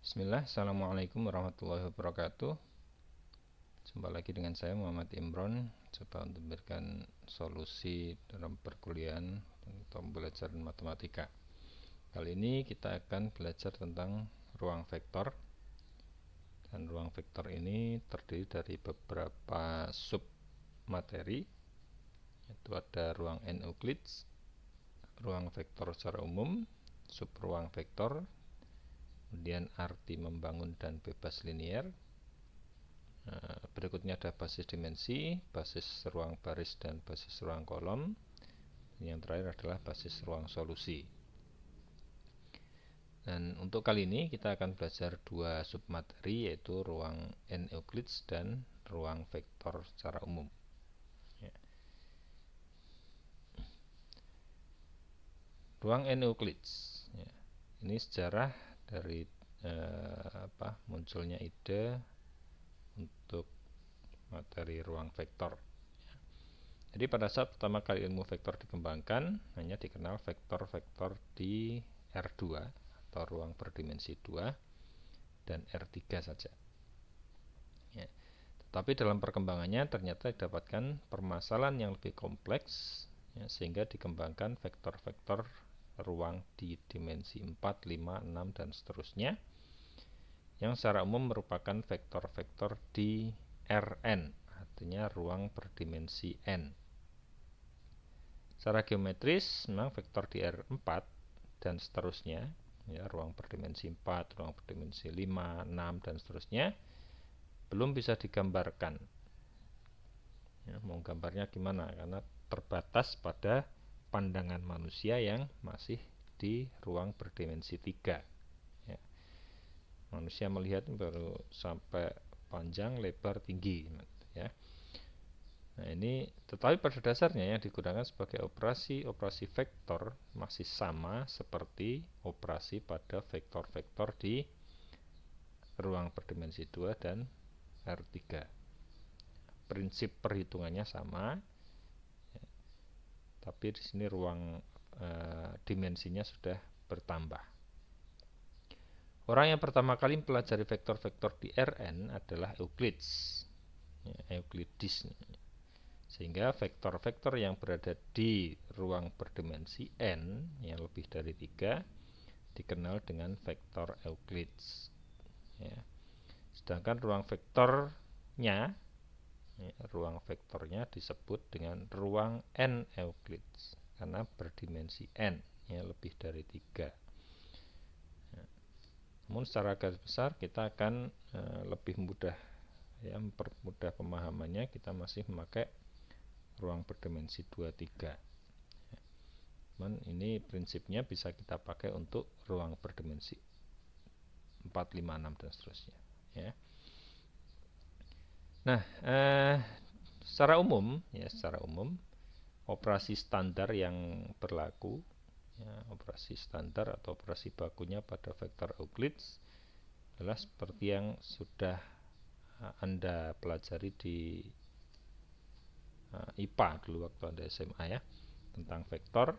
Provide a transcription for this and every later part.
Bismillah, Assalamualaikum warahmatullahi wabarakatuh. Jumpa lagi dengan saya Muhammad Imron. Coba untuk memberikan solusi dalam perkuliahan atau pembelajaran matematika. Kali ini kita akan belajar tentang ruang vektor. Dan ruang vektor ini terdiri dari beberapa sub materi, yaitu ada ruang N Euclides, ruang vektor secara umum, sub ruang vektor, kemudian arti membangun dan bebas linier. Berikutnya ada basis dimensi, basis ruang baris dan basis ruang kolom. Yang terakhir adalah basis ruang solusi. Dan untuk kali ini kita akan belajar dua submateri, yaitu ruang N Euclides dan ruang vektor secara umum. Ruang N Euclides, ini sejarah dari munculnya ide untuk materi ruang vektor. Jadi pada saat pertama kali ilmu vektor dikembangkan, hanya dikenal vektor-vektor di R2 atau ruang berdimensi 2 dan R3 saja. Tetapi dalam perkembangannya ternyata didapatkan permasalahan yang lebih kompleks, sehingga dikembangkan vektor-vektor ruang di dimensi 4, 5, 6 dan seterusnya, yang secara umum merupakan vektor-vektor di Rn, artinya ruang berdimensi n. Secara geometris memang vektor di R4 dan seterusnya, ruang berdimensi 4, ruang berdimensi 5, 6 dan seterusnya belum bisa digambarkan. Mau gambarnya gimana? Karena terbatas pada pandangan manusia yang masih di ruang berdimensi 3. Manusia melihat baru sampai panjang, lebar, tinggi, ya. Nah, ini tetapi pada dasarnya yang digunakan sebagai operasi vektor masih sama seperti operasi pada vektor-vektor di ruang berdimensi 2 dan R3. Prinsip perhitungannya sama, tapi di sini ruang dimensinya sudah bertambah. Orang yang pertama kali mempelajari vektor-vektor di Rn adalah Euclides, Euclides. Sehingga vektor-vektor yang berada di ruang berdimensi n yang lebih dari 3 dikenal dengan vektor Euclides. Sedangkan ruang vektornya disebut dengan ruang n Euclides karena berdimensi n yang lebih dari 3. Namun secara garis besar kita akan lebih mudah, mempermudah pemahamannya, kita masih memakai ruang berdimensi 2, 3. Ini prinsipnya bisa kita pakai untuk ruang berdimensi 4, 5, 6 dan seterusnya, ya. Nah, secara umum operasi standar yang berlaku, operasi standar atau operasi bakunya pada vektor Euclides adalah seperti yang sudah Anda pelajari di IPA dulu waktu Anda SMA, ya, tentang vektor,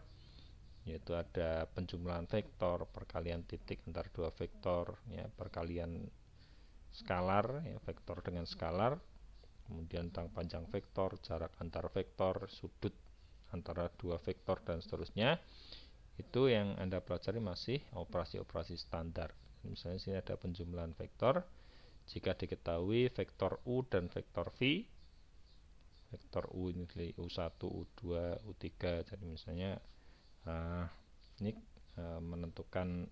yaitu ada penjumlahan vektor, perkalian titik antar dua vektor, perkalian skalar, vektor dengan skalar, kemudian tentang panjang vektor, jarak antar vektor, sudut antara dua vektor dan seterusnya. Itu yang Anda pelajari masih operasi-operasi standar. Misalnya sini ada penjumlahan vektor. Jika diketahui vektor U dan vektor V, vektor U ini U1, U2, U3. Jadi misalnya ini menentukan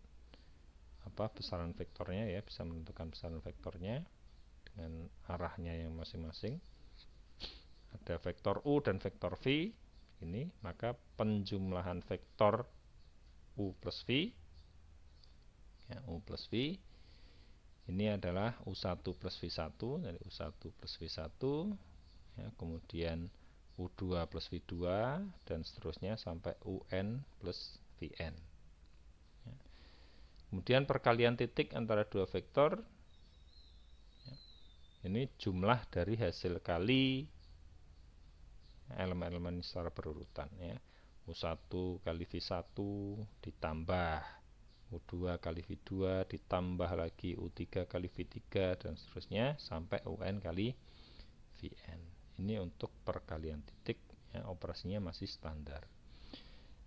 besaran vektornya, ya, bisa menentukan besaran vektornya dengan arahnya yang masing-masing. Ada vektor U dan vektor V ini, maka penjumlahan vektor U plus V, U plus V ini adalah U1 plus V1, dari U1 plus V1, kemudian U2 plus V2 dan seterusnya sampai UN plus Vn. Kemudian perkalian titik antara dua vektor, ini jumlah dari hasil kali elemen-elemen secara berurutan, U1 kali V1 ditambah U2 kali V2 ditambah lagi U3 kali V3 dan seterusnya sampai UN kali Vn. Ini untuk perkalian titik, ya, operasinya masih standar.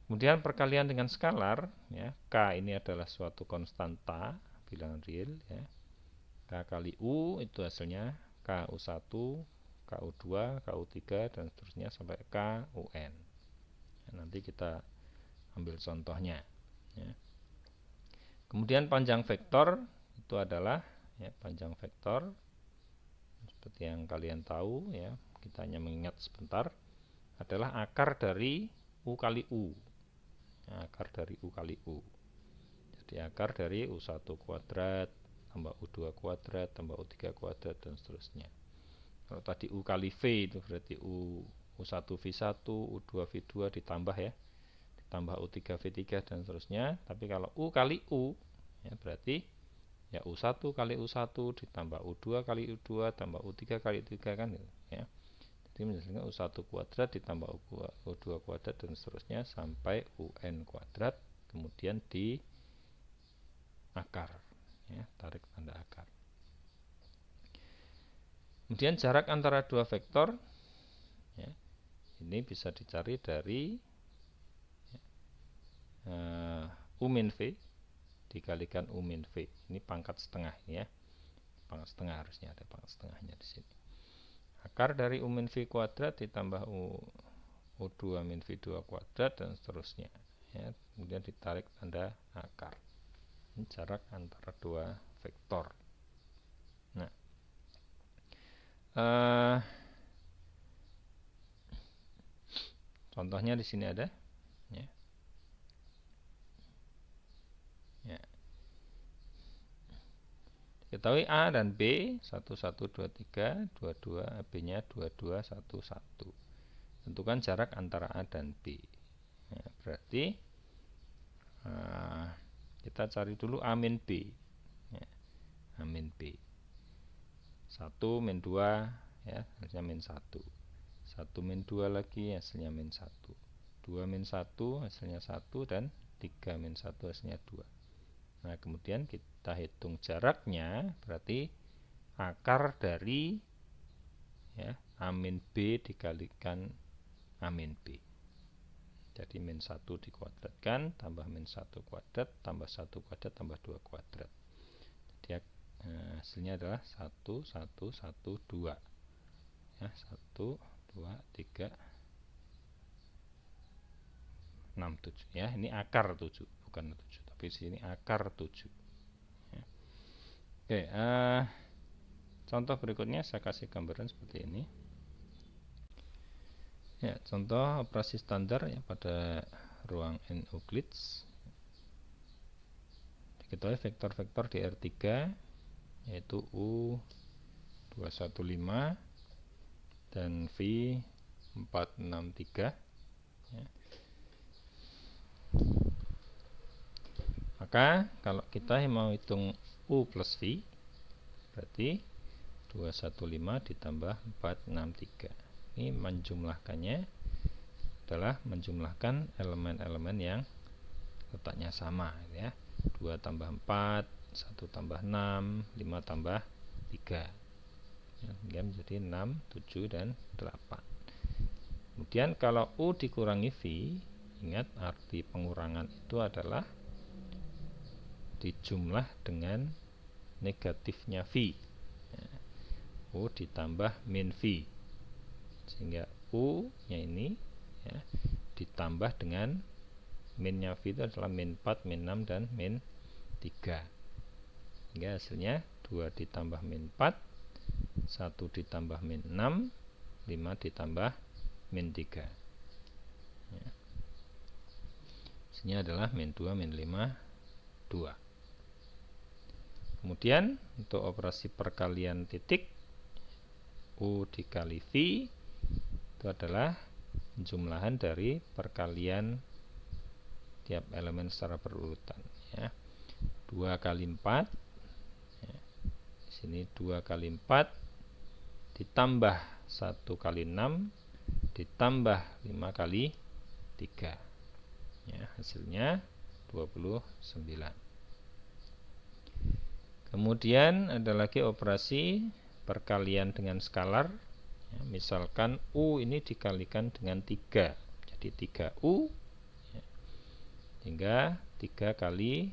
Kemudian perkalian dengan skalar, ya, K ini adalah suatu konstanta bilangan real, ya. K kali U itu hasilnya KU1, KU2, KU3 dan seterusnya sampai KUN. Ya, nanti kita ambil contohnya, ya. Kemudian panjang vektor itu adalah, ya, panjang vektor seperti yang kalian tahu, ya, kita hanya mengingat sebentar, adalah akar dari U kali U. Ya, akar dari U kali U. Jadi akar dari U1 kuadrat tambah U2 kuadrat tambah U3 kuadrat dan seterusnya. Kalau tadi U kali V itu berarti U1 V1, U2 V2 ditambah, ya, ditambah U3 V3 dan seterusnya. Tapi kalau U kali U, ya, berarti ya U1 kali U1 ditambah U2 kali U2 tambah U3 kali U3 kan, ya. Jadi menjadikan U1 kuadrat ditambah U2 kuadrat dan seterusnya sampai UN kuadrat, kemudian di akar, ya, tarik tanda akar. Kemudian jarak antara dua vektor, ya, ini bisa dicari dari, ya, U min V dikalikan U min V. Ini pangkat setengah, ya. Pangkat setengah, harusnya ada pangkat setengahnya di sini. Akar dari U min V kuadrat ditambah U2 min V2 kuadrat dan seterusnya, ya. Kemudian ditarik tanda akar. Ini jarak antara dua vektor. Nah, contohnya di sini ada, ya. Ya. Diketahui A dan B 1, 1, 2, 3, 22, B-nya 22, 1, 1. Tentukan jarak antara A dan B. Ya, berarti kita cari dulu A min B, ya, A min B. 1 min 2, ya, hasilnya min 1. 1 min 2 lagi hasilnya min 1. 2 min 1 hasilnya 1 dan 3 min 1 hasilnya 2. Nah, kemudian kita hitung jaraknya, berarti akar dari, ya, A min B dikalikan A min B. Jadi min 1 dikuadratkan tambah min 1 kuadrat tambah 1 kuadrat tambah 2 kuadrat. Jadi hasilnya adalah 1, 1, 1, 2. Ya, 1, 2, 3, 6, 7. Ya, ini akar 7, bukan 7, tapi sini akar 7. Ya. Oke, contoh berikutnya saya kasih gambaran seperti ini. Ya, contoh operasi standar, ya, pada ruang N Euclides. Diketahui vektor-vektor di R3 yaitu U215 dan V463, ya. Maka kalau kita mau hitung U plus V, berarti 215 ditambah 463. Ini menjumlahkannya adalah menjumlahkan elemen-elemen yang letaknya sama, ya. 2 tambah 4, 1 tambah 6, 5 tambah 3, ya, menjadi 6, 7 dan 8. Kemudian kalau U dikurangi V, ingat arti pengurangan itu adalah dijumlah dengan negatifnya V, ya. U ditambah min V, sehingga U nya ini, ya, ditambah dengan minnya V itu adalah min 4, min 6 dan min 3, sehingga hasilnya 2 ditambah min 4, 1 ditambah min 6, 5 ditambah min 3, ya. Hasilnya adalah min 2, min 5, 2. Kemudian untuk operasi perkalian titik, U dikali V itu adalah jumlahan dari perkalian tiap elemen secara berurutan, ya. 2 kali 4, ya. Di sini 2 kali 4 ditambah 1 kali 6 ditambah 5 kali 3, ya, hasilnya 29. Kemudian ada lagi operasi perkalian dengan skalar. Ya, misalkan U ini dikalikan dengan 3, jadi 3U, ya, hingga 3 kali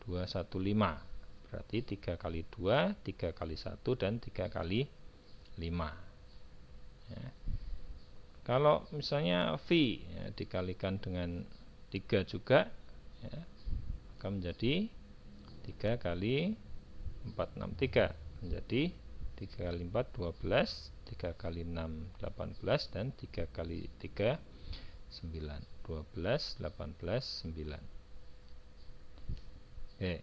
2, 1, 5. Berarti 3 kali 2, 3 kali 1, dan 3 kali 5. Ya. Kalau misalnya V ya, dikalikan dengan 3 juga, ya, maka menjadi 3 kali 4, 6, 3. Menjadi 3 kali 4, 12, 3 kali 6, 18, dan 3 kali 3, 9. 12, 18, 9. Oke.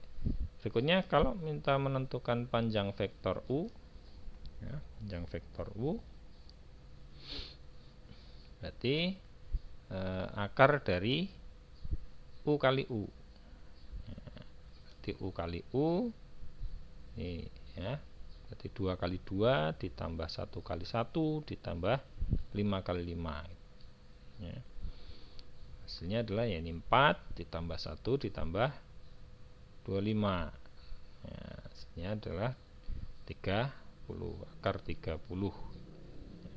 Berikutnya kalau minta menentukan panjang vektor U, ya, panjang vektor U, berarti akar dari U kali U. Ya, berarti U kali U, ini ya, berarti 2 kali 2 ditambah 1 kali 1 ditambah 5 kali 5. Ya. Hasilnya adalah ya, ini 4 ditambah 1 ditambah 25. Ya, hasilnya adalah 30, akar 30. Ya.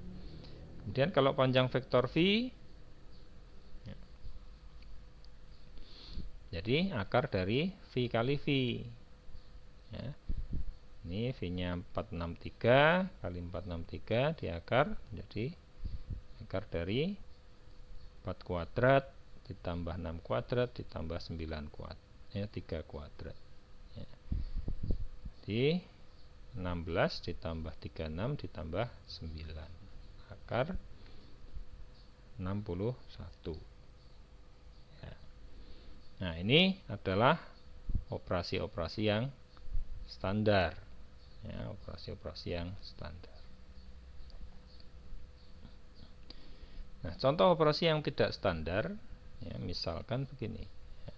Kemudian kalau panjang vektor V, ya, jadi akar dari V kali V. Ya. Ini V-nya 463 kali 463 di akar, jadi akar dari 4 kuadrat ditambah 6 kuadrat ditambah 9 kuadrat, ya, 3 kuadrat. Ya. Jadi 16 ditambah 36 ditambah 9, akar 61. Ya. Nah, ini adalah operasi-operasi yang standar. Ya, operasi-operasi yang standar. Nah, contoh operasi yang tidak standar, ya, misalkan begini. Ya,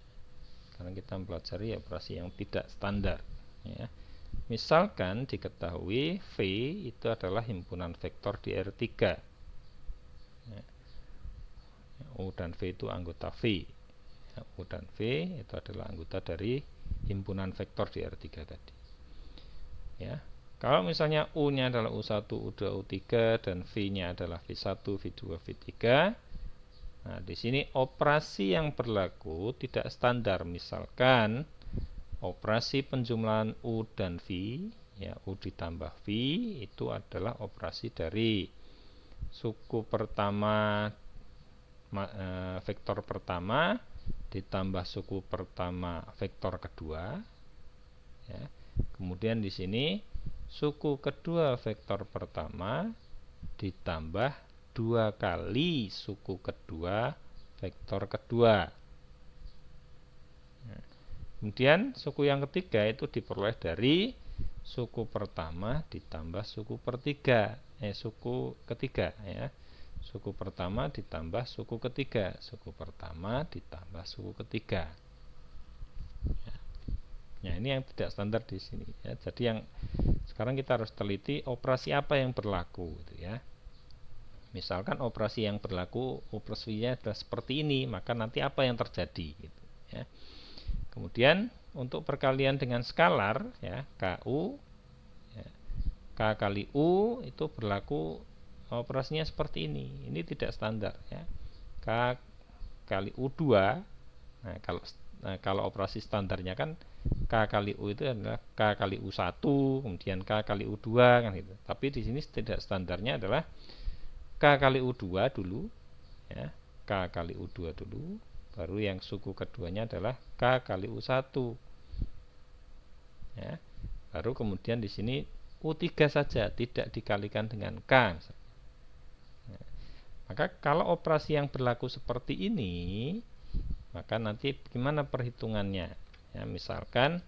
sekarang kita mempelajari operasi yang tidak standar. Ya. Misalkan diketahui V itu adalah himpunan vektor di R3. Ya. U dan V itu anggota V. Ya, U dan V itu adalah anggota dari himpunan vektor di R3 tadi. Ya. Kalau misalnya U-nya adalah U1, U2, U3 dan V-nya adalah V1, V2, V3. Nah, di sini operasi yang berlaku tidak standar. Misalkan operasi penjumlahan U dan V, ya, U ditambah V itu adalah operasi dari suku pertama, vektor pertama ditambah suku pertama vektor kedua. Ya. Kemudian di sini suku kedua vektor pertama ditambah 2 kali suku kedua vektor kedua. Nah, kemudian suku yang ketiga itu diperoleh dari suku pertama ditambah suku ketiga, ya. Suku pertama ditambah suku ketiga, suku pertama ditambah suku ketiga. Ya. Nah, ini yang tidak standar di sini, ya. Jadi yang sekarang kita harus teliti operasi apa yang berlaku, gitu ya. Misalkan operasi yang berlaku operasinya adalah seperti ini, maka nanti apa yang terjadi, gitu, ya. Kemudian untuk perkalian dengan skalar, ya, KU, ya, K kali U itu berlaku operasinya seperti ini. Ini tidak standar, ya. K kali U2. Nah, kalau operasi standarnya kan K kali U itu adalah K kali U1, kemudian K kali U2 kan gitu. Tapi di sini tidak standarnya adalah K kali U2 dulu, ya. K kali U2 dulu, baru yang suku keduanya adalah K kali U1. Ya. Baru kemudian di sini U3 saja, tidak dikalikan dengan K. Ya. Maka kalau operasi yang berlaku seperti ini, maka nanti bagaimana perhitungannya? Ya, misalkan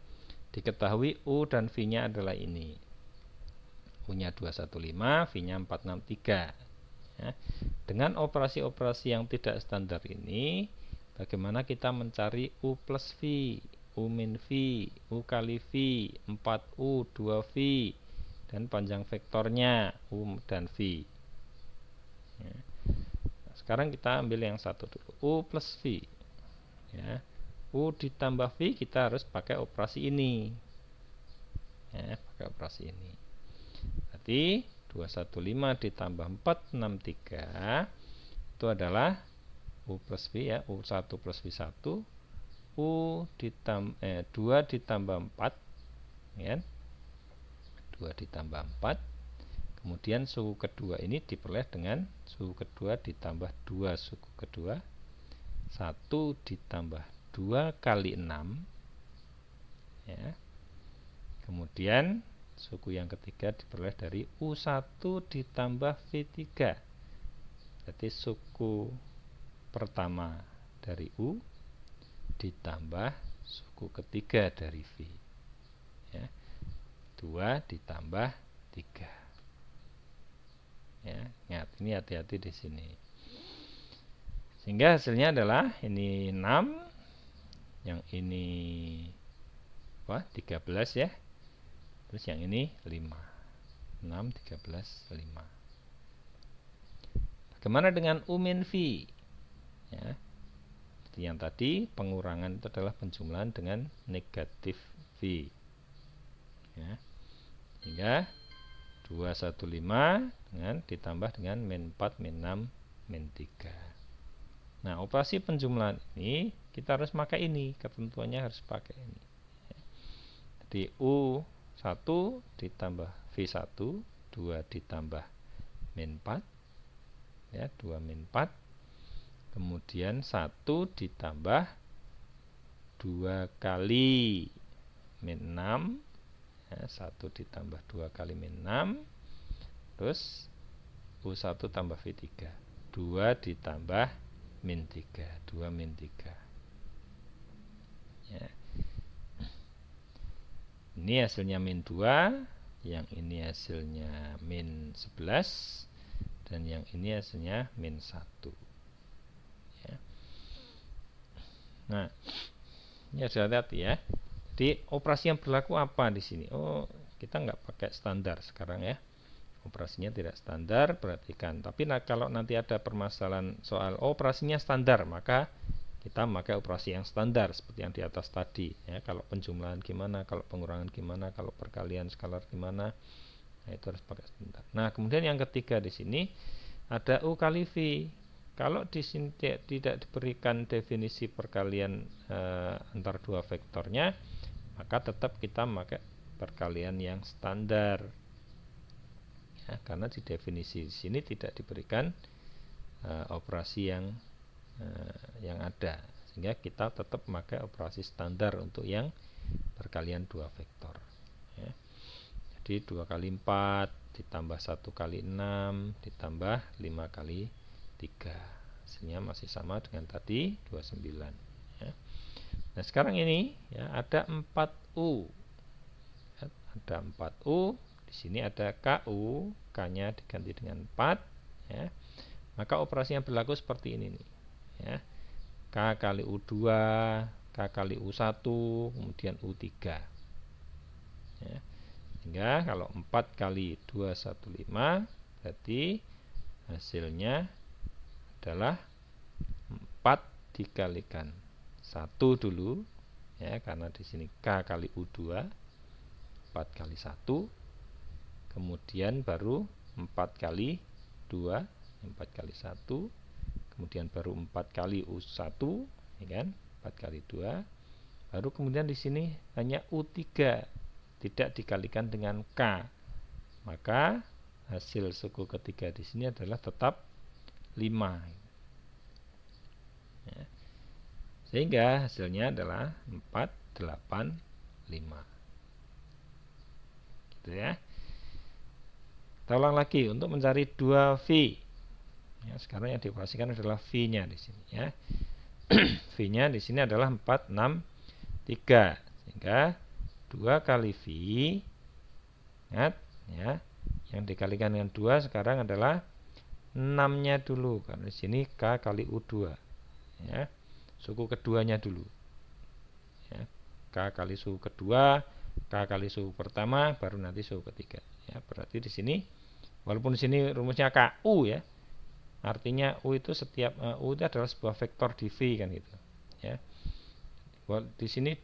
diketahui U dan V-nya adalah ini. U-nya 215, V-nya 463. Ya. Dengan operasi-operasi yang tidak standar ini, bagaimana kita mencari U plus V, U min V, U kali V, 4U, 2V, dan panjang vektornya U dan V. Ya. Nah, sekarang kita ambil yang satu dulu, U plus V. Ya. U ditambah V kita harus pakai operasi ini. ya, pakai operasi ini. Berarti 215 ditambah 463 itu adalah U plus V ya, U1 plus V1, 2 ditambah 4 ya, 2 ditambah 4, kemudian suku kedua ini diperoleh dengan suku kedua ditambah 2 suku kedua, 1 ditambah 2 kali 6 ya. Kemudian suku yang ketiga diperoleh dari U1 ditambah V3. Berarti suku pertama dari U ditambah suku ketiga dari V ya. 2 ditambah 3 ya. Ingat, ini hati-hati di sini. Sehingga hasilnya adalah ini 6, yang ini 13 ya. Terus yang ini 5. 6, 13, 5. Bagaimana dengan U min V? Ya. Seperti yang tadi, pengurangan itu adalah penjumlahan dengan negatif V. Ya. Sehingga 215 dengan ditambah dengan min 4, min 6, min 3. Nah, operasi penjumlahan ini kita harus pakai ini, ketentuannya harus pakai ini. Jadi U1 ditambah V1, 2 ditambah min 4 ya, 2 min 4. Kemudian 1 ditambah 2 kali min 6 ya, 1 ditambah 2 kali min 6. Terus U1 tambah V3, 2 ditambah min 3, 2 min 3 ya. Ini hasilnya min 2, yang ini hasilnya min 11, dan yang ini hasilnya min 1 ya. Nah, ini harus hati-hati ya. Jadi operasi yang berlaku apa di sini? Oh, kita nggak pakai standar sekarang ya. Operasinya tidak standar, perhatikan. Tapi kalau nanti ada permasalahan soal operasinya standar, maka kita memakai operasi yang standar seperti yang di atas tadi ya. Kalau penjumlahan gimana, kalau pengurangan gimana, kalau perkalian skalar gimana, nah, itu harus pakai standar. Nah, kemudian yang ketiga di sini ada U kali V. Kalau di sini tidak diberikan definisi perkalian antar dua vektornya, maka tetap kita memakai perkalian yang standar ya, karena di definisi di sini tidak diberikan operasi yang ada, sehingga kita tetap memakai operasi standar untuk yang perkalian dua vektor ya. Jadi 2 kali 4 ditambah 1 kali 6 ditambah 5 kali 3, hasilnya masih sama dengan tadi 29 ya. Nah, sekarang ini ya, ada 4U ya, ada 4U. Di sini ada KU, K-nya diganti dengan 4 ya. Maka operasi yang berlaku seperti ini nih ya. K kali U2, K kali U1, kemudian U3 ya. Sehingga kalau 4 kali 215 berarti hasilnya adalah 4 dikalikan 1 dulu ya, karena di sini K kali U2, 4 kali 1, kemudian baru 4 kali 2, 4 kali 1, kemudian baru 4 kali U1 ya kan, 4 kali 2, baru kemudian di sini hanya U3 tidak dikalikan dengan K, maka hasil suku ketiga di sini adalah tetap 5 ya. Sehingga hasilnya adalah 4, 8, 5 gitu ya. Kita ulang lagi untuk mencari 2V ya, sekarang yang dioperasikan adalah V-nya di sini ya. V-nya di sini adalah 4, 6, 3, sehingga 2 kali V, ingat ya, yang dikalikan dengan 2 sekarang adalah 6-nya dulu, karena di sini K kali U2 ya, suku keduanya dulu ya. K kali suku kedua, K kali suku pertama, baru nanti suku ketiga ya. Berarti di sini walaupun di sini rumusnya KU ya, artinya U itu setiap U itu adalah sebuah vektor di V kan gitu ya. Di sini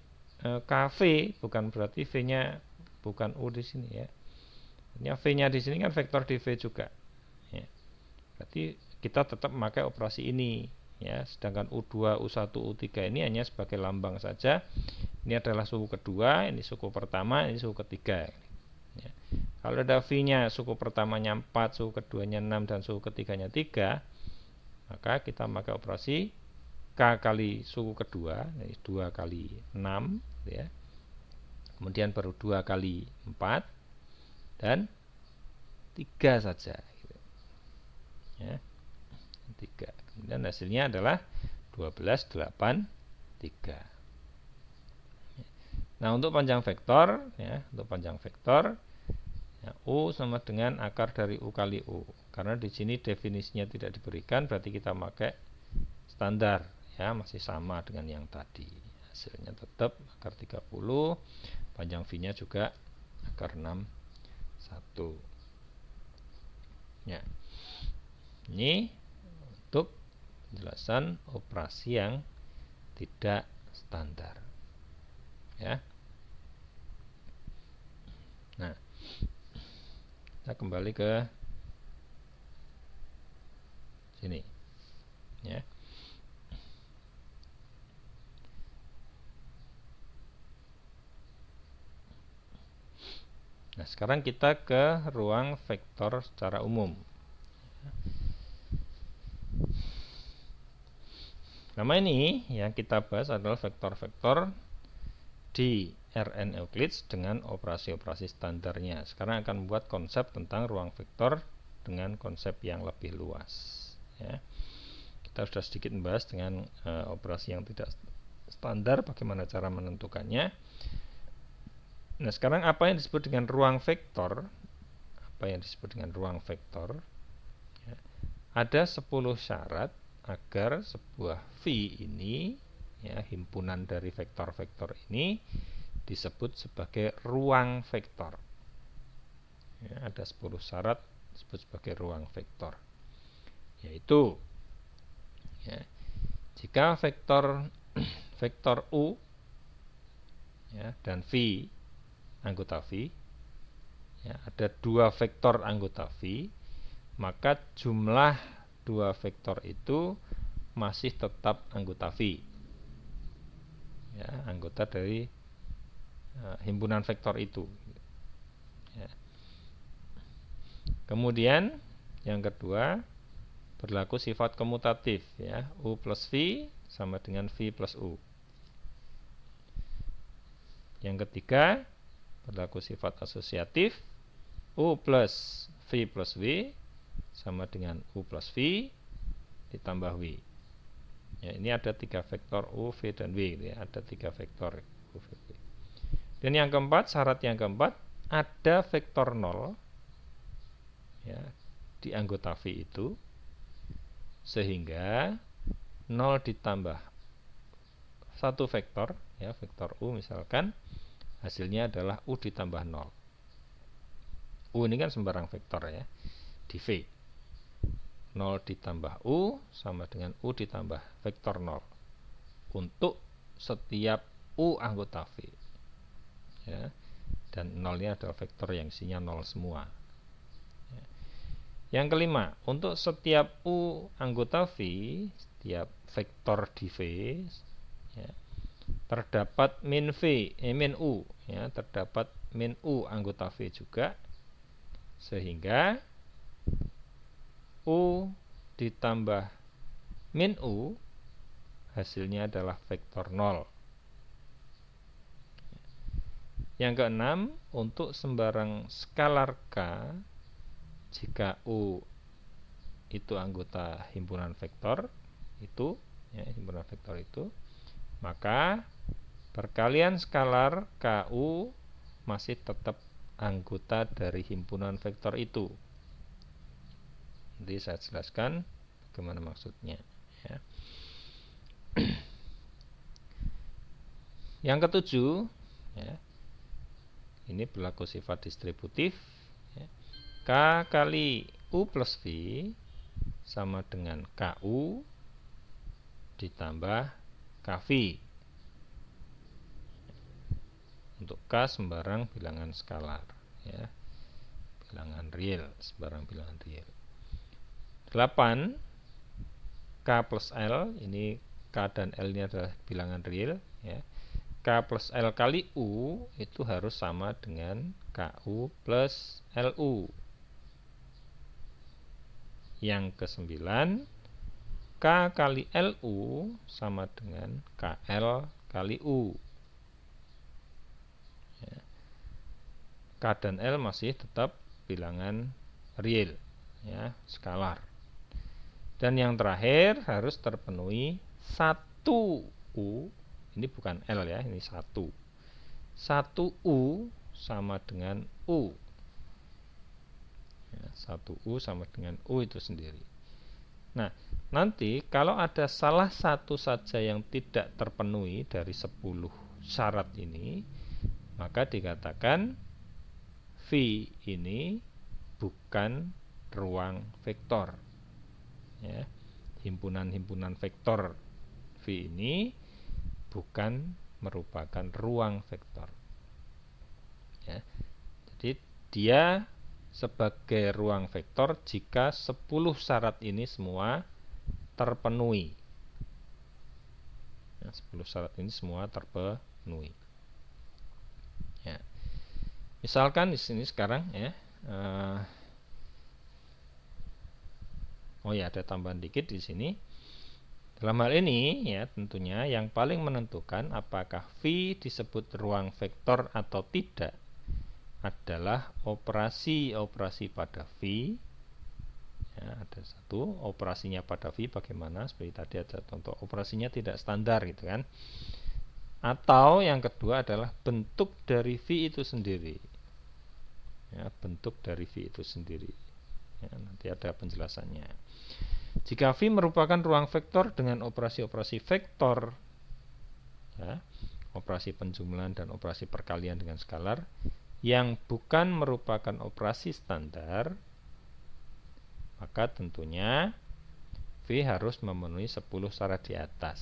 KV bukan berarti V-nya bukan U di sini ya. Ini V-nya di sini kan vektor di V juga. Ya. Berarti kita tetap memakai operasi ini ya. Sedangkan U2, U1, U3 ini hanya sebagai lambang saja. Ini adalah suku kedua, ini suku pertama, ini suku ketiga. Ya. Kalau ada V-nya suku pertamanya 4, suku keduanya 6 dan suku ketiganya 3, maka kita memakai operasi K kali suku kedua, ini 2 kali 6 ya. Kemudian baru 2 kali 4 dan 3 saja gitu. Ya. 3. Kemudian hasilnya adalah 12, 8, 3. Nah, untuk panjang vektor ya, untuk panjang vektor ya, U sama dengan akar dari U kali U. Karena di sini definisinya tidak diberikan, berarti kita pakai standar ya, masih sama dengan yang tadi. Hasilnya tetap akar 30, panjang V-nya juga akar 6 1. Ya. Ini untuk penjelasan operasi yang tidak standar. Ya. Nah, kita kembali ke sini. Ya. Nah, sekarang kita ke ruang vektor secara umum. Nama ini yang kita bahas adalah vektor-vektor di Rn Euclides dengan operasi-operasi standarnya. Sekarang akan membuat konsep tentang ruang vektor dengan konsep yang lebih luas. Ya. Kita sudah sedikit membahas dengan operasi yang tidak standar, bagaimana cara menentukannya. Nah, sekarang apa yang disebut dengan ruang vektor? Apa yang disebut dengan ruang vektor? Ya. Ada 10 syarat agar sebuah V ini ya, himpunan dari vektor-vektor ini disebut sebagai ruang vektor. Ya, ada 10 syarat disebut sebagai ruang vektor. Yaitu ya, jika vektor vektor U ya, dan V anggota V ya, ada 2 vektor anggota V, maka jumlah 2 vektor itu masih tetap anggota V ya, anggota dari himpunan vektor itu ya. Kemudian yang kedua berlaku sifat komutatif ya, U plus V sama dengan V plus U. Yang ketiga berlaku sifat asosiatif, U plus V plus V sama dengan U plus V ditambah V. Ya, ini ada 3 vektor U, V, dan W ya. Ada 3 vektor U, V, W. Dan yang keempat, syarat yang keempat, ada vektor 0 ya, di anggota V itu, sehingga 0 ditambah 1 vektor ya, vektor U misalkan, hasilnya adalah U ditambah 0. U ini kan sembarang vektor ya, di V. 0 ditambah U sama dengan U ditambah vektor 0 untuk setiap U anggota V ya. Dan 0 ini adalah vektor yang isinya 0 semua ya. Yang kelima, untuk setiap U anggota V, setiap vektor di V ya, terdapat min U ya, terdapat min U anggota V juga, sehingga U ditambah min U hasilnya adalah vektor 0. Yang keenam, untuk sembarang skalar K, jika U itu anggota himpunan vektor itu ya, himpunan vektor itu, maka perkalian skalar KU masih tetap anggota dari himpunan vektor itu. Nanti saya jelaskan bagaimana maksudnya ya. Yang ketujuh ya, ini berlaku sifat distributif ya. K kali U plus V sama dengan KU ditambah KV. untuk K sembarang bilangan skalar, ya, bilangan real, sembarang bilangan real. 8 K plus L, ini K dan L ini adalah bilangan real, ya. K plus L kali U itu harus sama dengan KU plus LU. Yang ke-9, K kali LU sama dengan KL kali U. Ya. K dan L masih tetap bilangan real, ya, skalar. Dan yang terakhir harus terpenuhi 1 U. Ini bukan L, ya, ini 1. 1 U sama dengan U. Ya, 1 U sama dengan U itu sendiri. Nah, nanti kalau ada salah satu saja yang tidak terpenuhi dari 10 syarat ini, maka dikatakan V ini bukan ruang vektor. Ya, himpunan-himpunan vektor V ini bukan merupakan ruang vektor. Ya, jadi dia sebagai ruang vektor jika 10 syarat ini semua terpenuhi. Ya, 10 syarat ini semua terpenuhi. Ya. Misalkan di sini sekarang, ya, oh ya, ada tambahan dikit di sini. Dalam hal ini, ya, tentunya yang paling menentukan apakah V disebut ruang vektor atau tidak adalah operasi-operasi pada V. Ya, ada satu operasinya pada V bagaimana, seperti tadi ada contoh operasinya tidak standar gitu kan. Atau yang kedua adalah bentuk dari V itu sendiri. Ya, bentuk dari V itu sendiri. Ya, nanti ada penjelasannya. Jika V merupakan ruang vektor dengan operasi-operasi vektor, ya, operasi penjumlahan dan operasi perkalian dengan skalar yang bukan merupakan operasi standar, maka tentunya V harus memenuhi 10 syarat di atas.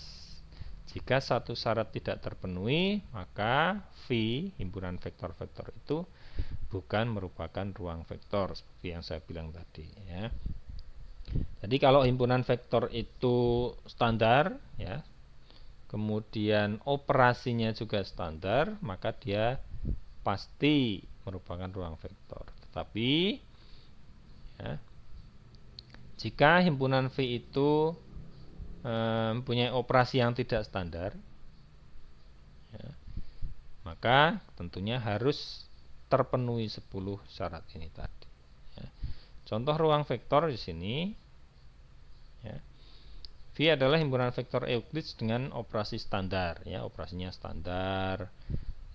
Jika satu syarat tidak terpenuhi, maka V, himpunan vektor-vektor itu bukan merupakan ruang vektor, seperti yang saya bilang tadi, ya. Jadi kalau himpunan vektor itu standar, ya, kemudian operasinya juga standar, maka dia pasti merupakan ruang vektor. Tetapi, ya, jika himpunan V itu mempunyai operasi yang tidak standar, ya, maka tentunya harus terpenuhi 10 syarat ini tadi. Ya. Contoh ruang vektor di sini, ya, V adalah himpunan vektor Euclides dengan operasi standar, ya, operasinya standar,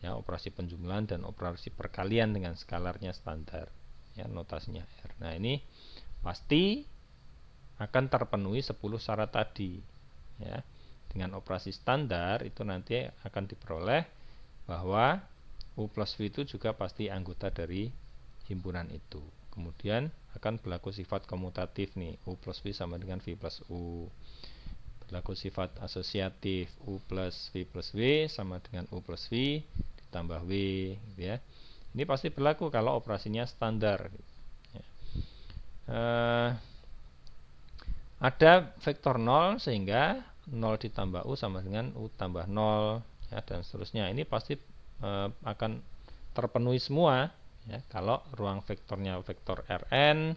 ya, operasi penjumlahan dan operasi perkalian dengan skalarnya standar, ya, notasinya R. Nah, ini pasti akan terpenuhi 10 syarat tadi, ya. Dengan operasi standar itu nanti akan diperoleh bahwa U plus V itu juga pasti anggota dari himpunan itu. Kemudian akan berlaku sifat komutatif nih, U plus V sama dengan V plus U. Berlaku sifat asosiatif, U plus V sama dengan U plus V ditambah V, gitu ya. Ini pasti berlaku kalau operasinya standar. Ya. Ada vektor 0 sehingga 0 ditambah U sama dengan U tambah 0, ya, dan seterusnya. Ini pasti akan terpenuhi semua, ya, kalau ruang vektornya vektor Rn,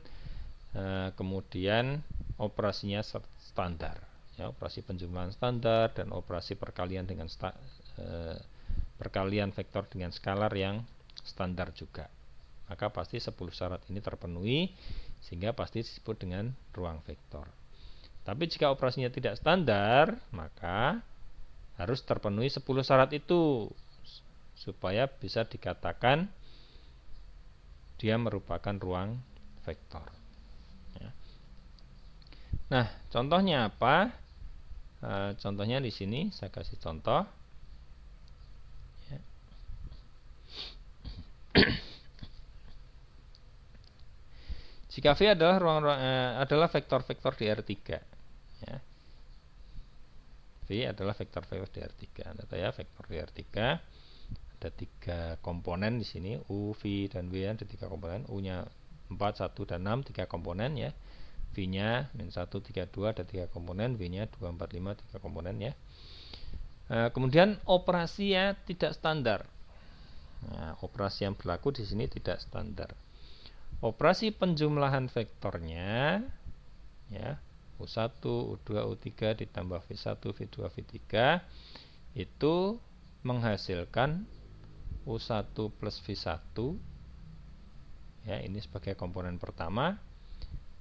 kemudian operasinya standar, ya, operasi penjumlahan standar dan operasi perkalian dengan perkalian vektor dengan skalar yang standar juga. Maka pasti 10 syarat ini terpenuhi sehingga pasti disebut dengan ruang vektor. Tapi jika operasinya tidak standar, maka harus terpenuhi 10 syarat itu supaya bisa dikatakan dia merupakan ruang vektor. Ya. Nah, contohnya apa? Contohnya di sini saya kasih contoh. Ya. Jika V adalah vektor-vektor di R3, ya. V adalah vektor-vektor di R3. Ada ya vektor di R3. ada 3 komponen di sini, U, V, dan W, ada 3 komponen. U-nya 4, 1, dan 6, 3 komponen ya. V-nya min 1, 3, 2, ada 3 komponen. W-nya 2, 4, 5, 3 komponen ya. Kemudian operasi ya tidak standar. Nah, operasi yang berlaku di sini tidak standar. Operasi penjumlahan vektornya ya, U1, U2, U3 ditambah V1, V2, V3 itu menghasilkan U1 plus V1 ya, ini sebagai komponen pertama.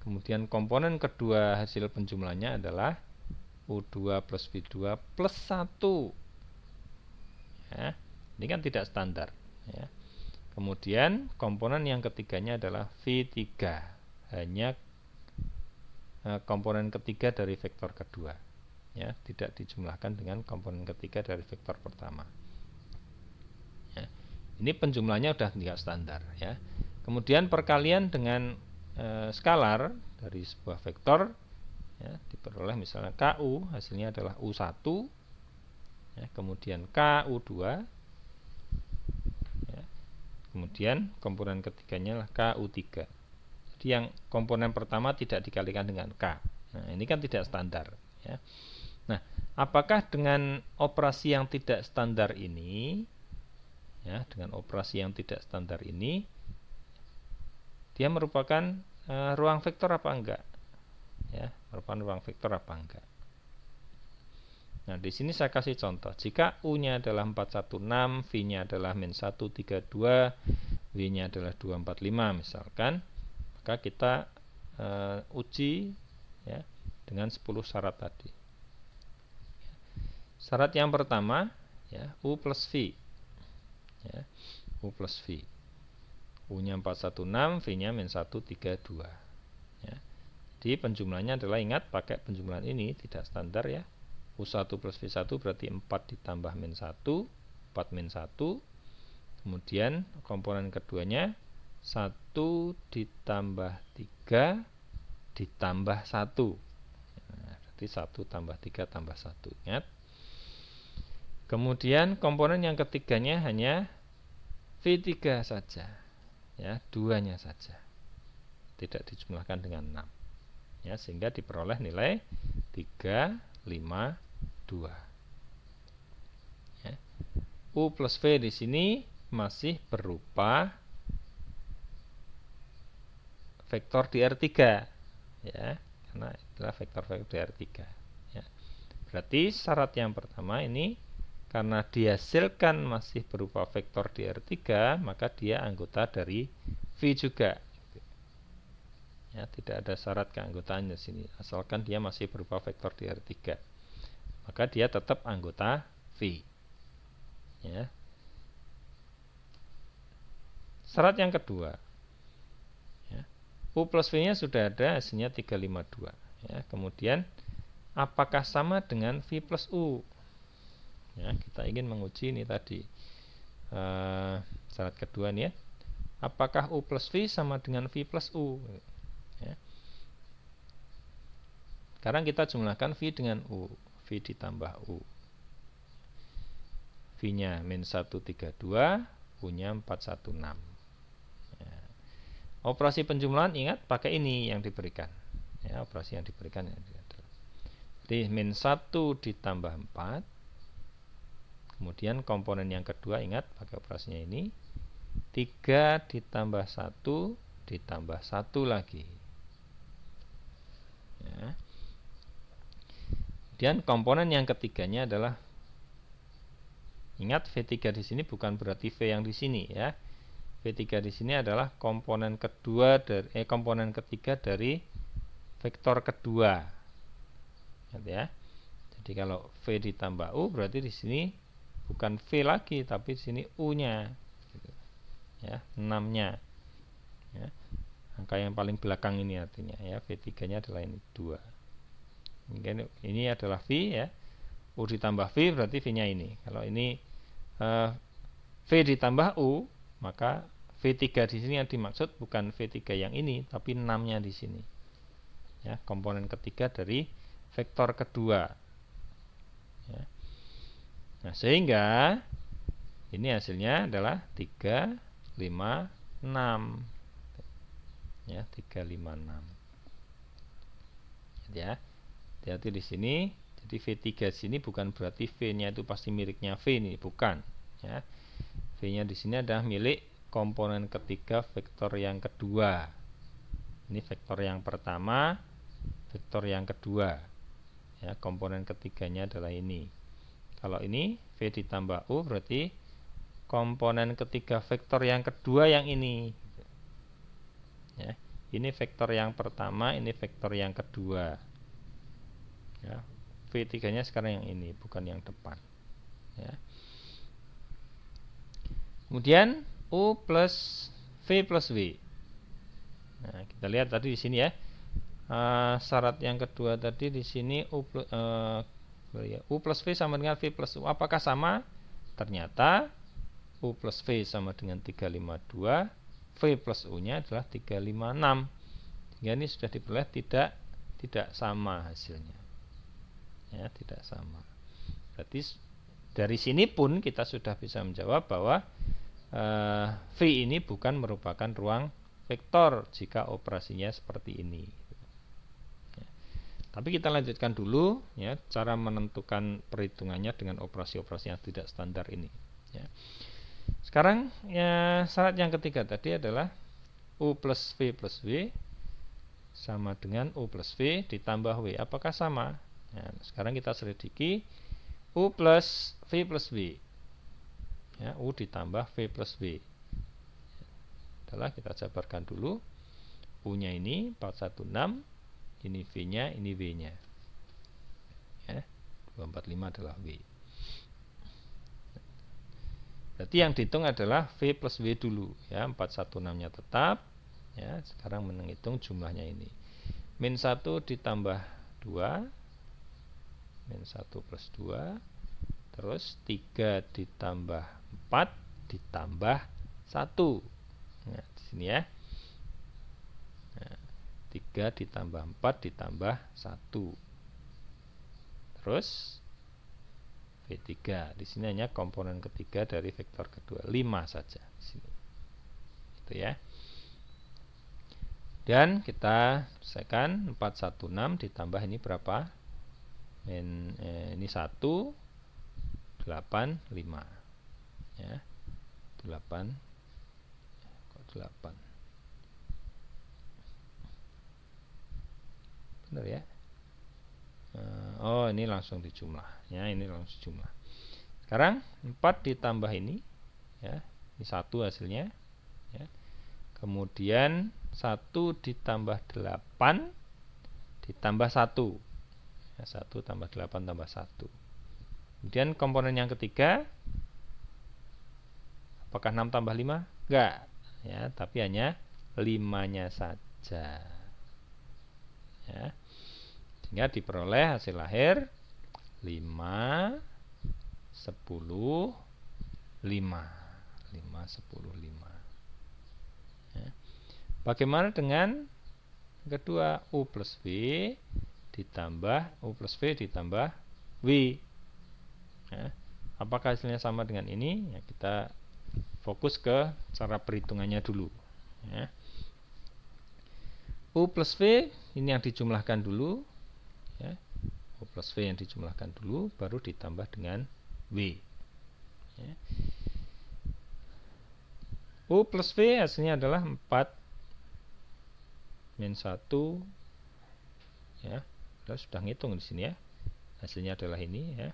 Kemudian komponen kedua hasil penjumlahnya adalah U2 plus V2 plus 1 ya, ini kan tidak standar ya. Kemudian komponen yang ketiganya adalah V3, hanya komponen ketiga dari vektor kedua ya, tidak dijumlahkan dengan komponen ketiga dari vektor pertama ya. Ini penjumlahnya sudah tidak standar ya. Kemudian perkalian dengan skalar dari sebuah vektor ya, diperoleh misalnya KU, hasilnya adalah U1 ya, kemudian KU2 ya, kemudian komponen ketiganya adalah KU3. Jadi yang komponen pertama tidak dikalikan dengan K. Nah, ini kan tidak standar ya. Nah, apakah dengan operasi yang tidak standar ini ya, dengan operasi yang tidak standar ini dia merupakan ruang vektor apa enggak? Ya, merupakan ruang vektor apa enggak? Nah, di sini saya kasih contoh. Jika U-nya adalah 416, V-nya adalah min 132, W-nya adalah 245 misalkan, maka kita uji ya, dengan 10 syarat tadi. Syarat yang pertama ya, U plus V ya, U plus V. U-nya 416, V-nya min 132 ya. Jadi penjumlahnya adalah, ingat pakai penjumlahan ini tidak standar ya. U1 plus V1 berarti 4 ditambah min 1, 4 min 1. Kemudian komponen keduanya 1 ditambah 3 ditambah 1. Nah, berarti 1 tambah 3 tambah 1. Ingat. Kemudian komponen yang ketiganya hanya V3 saja. Ya, duanya saja. Tidak dijumlahkan dengan 6. Ya, sehingga diperoleh nilai 3, 5, 2. Ya. U plus V di sini masih berupa vektor di R3 ya, karena itulah vektor-vektor di R3 ya. Berarti syarat yang pertama ini karena dihasilkan masih berupa vektor di R3, maka dia anggota dari V juga ya, tidak ada syarat keanggotaan di sini, asalkan dia masih berupa vektor di R3, maka dia tetap anggota V ya. Syarat yang kedua ya, U plus V nya sudah ada, hasilnya 352 ya. Kemudian apakah sama dengan V plus U ya, kita ingin menguji ini tadi syarat kedua nih ya, apakah U plus V sama dengan V plus U ya. Sekarang kita jumlahkan V dengan U, V ditambah U, V nya min 132, U nya 416 ya. Operasi penjumlahan ingat pakai ini yang diberikan ya, operasi yang diberikan ya. Jadi min 1 ditambah 4, kemudian komponen yang kedua ingat pakai operasinya ini, 3 ditambah 1 ditambah 1 lagi ya. Kemudian komponen yang ketiganya adalah, ingat V3 di sini bukan berarti V yang di sini ya. V3 di sini adalah komponen kedua dari komponen ketiga dari vektor kedua ya. Jadi kalau V ditambah U berarti di sini bukan V lagi tapi di sini U-nya gitu. Ya, 6-nya. Ya. Angka yang paling belakang ini artinya ya, V3-nya adalah ini 2. Ini adalah V ya. U ditambah V berarti V-nya ini. Kalau ini V ditambah U, maka V3 di sini yang dimaksud bukan V3 yang ini tapi 6-nya di sini. Ya, komponen ketiga dari vektor kedua. Ya. Nah, sehingga Ini hasilnya adalah 3, 5, 6. Ya, 3, 5, 6. Ya. Hati-hati di sini. Jadi V3 di sini bukan berarti V-nya itu pasti miliknya V ini, bukan. Ya. V-nya di sini adalah milik komponen ketiga vektor yang kedua. Ini vektor yang pertama, vektor yang kedua. Ya, komponen ketiganya adalah ini. Kalau ini V ditambah U berarti komponen ketiga vektor yang kedua yang ini. Ya, ini vektor yang pertama, ini vektor yang kedua. Ya, V3-nya sekarang yang ini, bukan yang depan. Ya. Kemudian U plus V plus V. Nah, kita lihat tadi di sini ya. Syarat yang kedua tadi di sini U plus V sama dengan V plus U. Apakah sama? Ternyata U plus V sama dengan 352, V plus U-nya adalah 356. Sehingga ini sudah diperoleh tidak sama hasilnya. Ya, tidak sama. Berarti dari sini pun kita sudah bisa menjawab bahwa V ini bukan merupakan ruang vektor jika operasinya seperti ini. Ya. Tapi kita lanjutkan dulu ya, cara menentukan perhitungannya dengan operasi-operasi yang tidak standar ini. Ya. Sekarang ya, syarat yang ketiga tadi adalah U plus V sama dengan U plus V ditambah W. Apakah sama? Nah, sekarang kita selidiki U plus V plus V. Ya, U ditambah V plus V. Adalah kita jabarkan dulu. U-nya ini 416, ini V-nya, ini W-nya. Ya, 245 adalah W. Berarti yang dihitung adalah V plus W dulu. Ya, 416-nya tetap. Ya, sekarang menghitung jumlahnya ini. Min 1 ditambah 2. Min 1 plus 2. Terus 3 ditambah 4 ditambah 1. Nah, di sini ya. Nah, 3 ditambah 4 ditambah 1. Terus V3. Di sini hanya komponen ketiga dari vektor kedua, 5 saja di sini. Itu ya. Dan kita selesaikan 416 ditambah ini berapa? Ini 1 8 5. Ya. 8 kok 8. Benar ya? Oh, ini langsung dijumlah. Ya, ini langsung dijumlah. Sekarang 4 ditambah ini ya. Ini 1 hasilnya ya. Kemudian 1 ditambah 8 ditambah 1. Ya, 1 tambah 8 tambah 1. Kemudian komponen yang ketiga, apakah 6 tambah 5? Enggak ya, tapi hanya 5-nya saja ya. Sehingga diperoleh hasil lahir 5 10 5. 5 10 5 ya. Bagaimana dengan kedua? U plus V ditambah U plus V ditambah W ya. Apakah hasilnya sama dengan ini? Ya, kita fokus ke cara perhitungannya dulu ya. U plus V ini yang dijumlahkan dulu ya. U plus V yang dijumlahkan dulu, baru ditambah dengan W ya. U plus V hasilnya adalah 4 min 1 ya. Sudah ngitung di sini ya. Hasilnya adalah ini ya.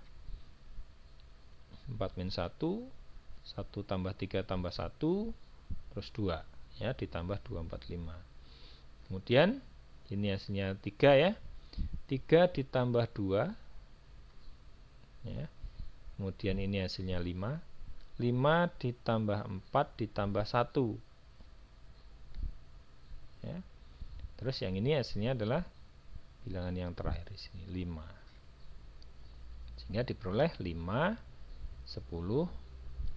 4 min 1, 1 tambah 3 tambah 1, terus 2 ya, ditambah 245. Kemudian ini hasilnya 3 ya. 3 ditambah 2 ya. Kemudian ini hasilnya 5. 5 ditambah 4 ditambah 1 ya. Terus yang ini hasilnya adalah bilangan yang terakhir di sini 5. Sehingga diperoleh 5 10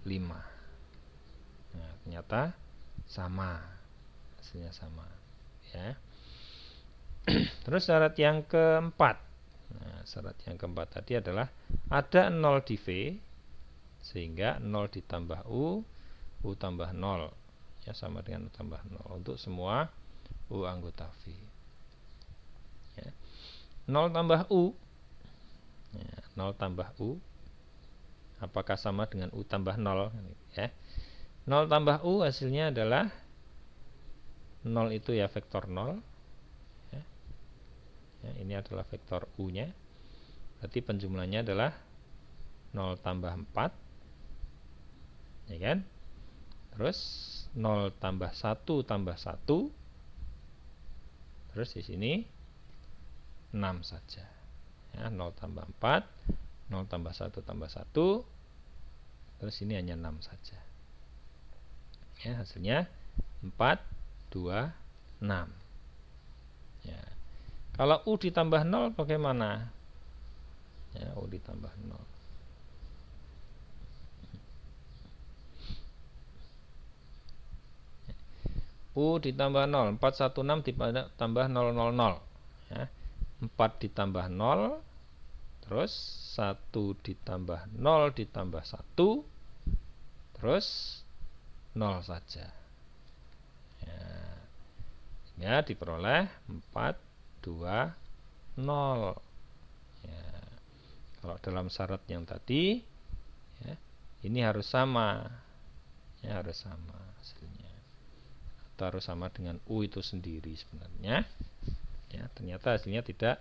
5. Nah, ternyata sama. Hasilnya sama ya. Terus syarat yang keempat. Nah, syarat yang keempat tadi adalah ada 0 di V Sehingga 0 ditambah U tambah 0 ya sama dengan U tambah 0 untuk semua U anggota V. Ya. 0 tambah U ya, 0 tambah U apakah sama dengan U tambah 0 ya. 0 tambah U hasilnya adalah 0 itu ya vektor 0 ya. Ya, ini adalah vektor U nya, berarti penjumlahnya adalah 0 tambah 4 ya kan. Terus 0 tambah 1 tambah 1. Terus di sini 6 saja. Ya, 0 tambah 4, 0 tambah 1 tambah 1. Terus ini hanya 6 saja. Ya, hasilnya 4, 2, 6. Ya. Kalau U ditambah 0 bagaimana? Ya, U ditambah 0. U ditambah 0, 416 ditambah 000 ya. 4 ditambah 0, terus 1 ditambah 0 ditambah 1, terus 0 saja ya, diperoleh 4, 2, 0 ya. Kalau dalam syarat yang tadi ya, ini harus sama ya, harus sama hasilnya, atau harus sama dengan U itu sendiri sebenarnya ya, ternyata hasilnya tidak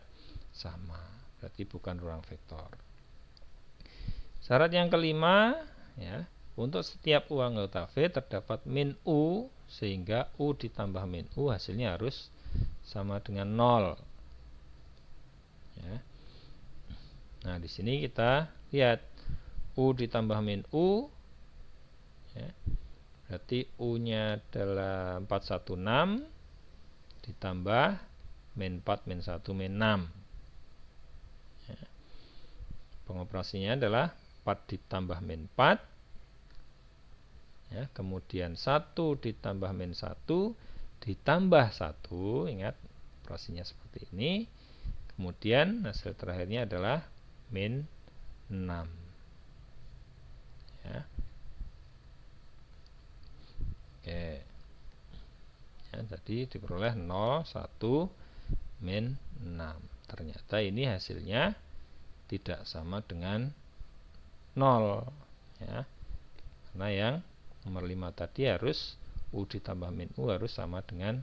sama, berarti bukan ruang vektor. Syarat yang kelima ya, untuk setiap U anggota V terdapat min U, sehingga U ditambah min U hasilnya harus sama dengan 0 ya. Nah di sini kita lihat U ditambah min U ya, berarti U nya adalah 416 ditambah min 4 min 1 min 6 ya. Pengoperasinya adalah 4 ditambah min 4 ya, kemudian 1 ditambah min 1 ditambah 1, ingat operasinya seperti ini, kemudian hasil terakhirnya adalah min 6 ya. Oke ya, jadi diperoleh 0, 1, min 6. Ternyata ini hasilnya tidak sama dengan 0 ya, karena yang nomor 5 tadi harus U ditambah min U harus sama dengan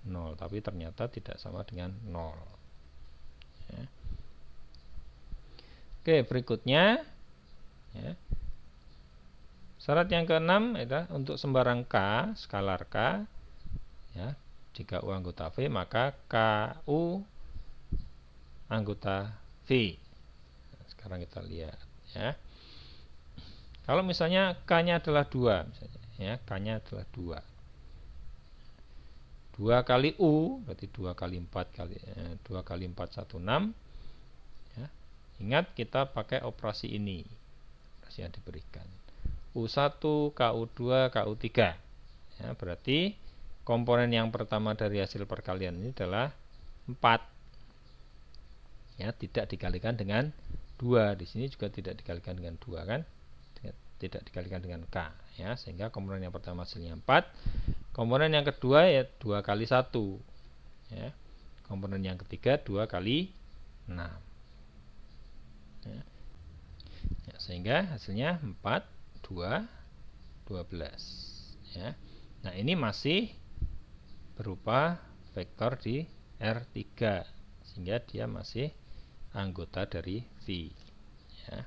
0, tapi ternyata tidak sama dengan 0 ya. Oke, berikutnya ya, syarat yang keenam adalah untuk sembarang K, skalar K ya, jika U anggota V maka KU anggota V. Nah, sekarang kita lihat ya. Kalau misalnya K-nya adalah 2 misalnya, ya, K-nya adalah 2. 2 kali U berarti 2 kali 4 16 ya. Ingat kita pakai operasi ini, operasi yang diberikan. U1, KU2, KU3 ya, berarti komponen yang pertama dari hasil perkalian ini adalah 4 ya, tidak dikalikan dengan 2. Di sini juga tidak dikalikan dengan 2 kan? Tidak dikalikan dengan K ya, sehingga komponen yang pertama hasilnya 4. Komponen yang kedua ya 2 kali 1 ya. Komponen yang ketiga 2 kali 6 ya. Ya, sehingga hasilnya 4, 2, 12 ya. Nah ini masih berupa vektor di R3, sehingga dia masih anggota dari V ya.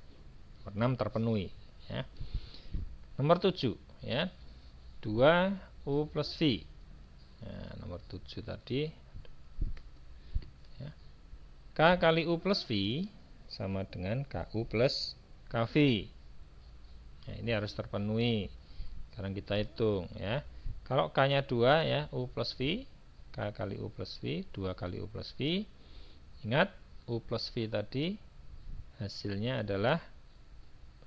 Nomor 6 terpenuhi ya. Nomor 7 ya, 2U plus V ya, nomor 7 tadi ya. K kali U plus V sama dengan KU plus KV ya, ini harus terpenuhi. Sekarang kita hitung ya. Kalau K nya 2 ya, U plus V, K kali U plus V, 2 kali U plus V. Ingat U plus V tadi hasilnya adalah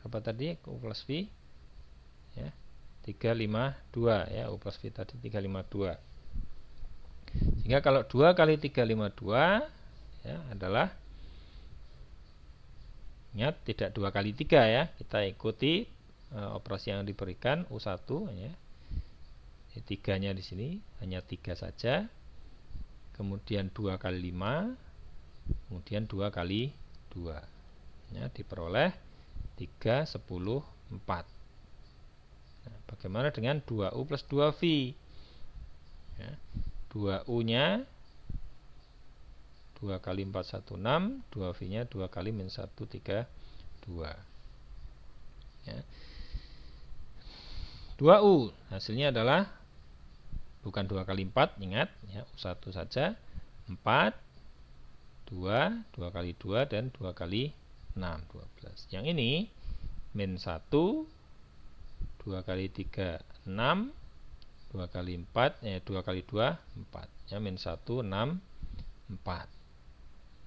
berapa tadi? U plus V ya, 352 ya, U plus V tadi 352. Sehingga kalau 2 kali 352 ya adalah, ingat tidak 2 kali 3 ya, kita ikuti operasi yang diberikan U1 ya. 3-nya di sini hanya 3 saja. Kemudian 2 kali 5, kemudian 2 kali 2. Ya, diperoleh 3, 10, 4. Nah, bagaimana dengan 2U plus 2V? Ya, 2U-nya 2 kali 4, 16. 2V-nya 2 kali min 1, 3, 2. Ya. 2U hasilnya adalah bukan 2 kali 4, ingat ya, U1 saja. 4, 2, 2 kali 2 dan 2 kali 6, 12. Yang ini min 1, 2 kali 3, 6, 2 kali 4, 2 kali 2, 4. Ya, min 1, 6, 4.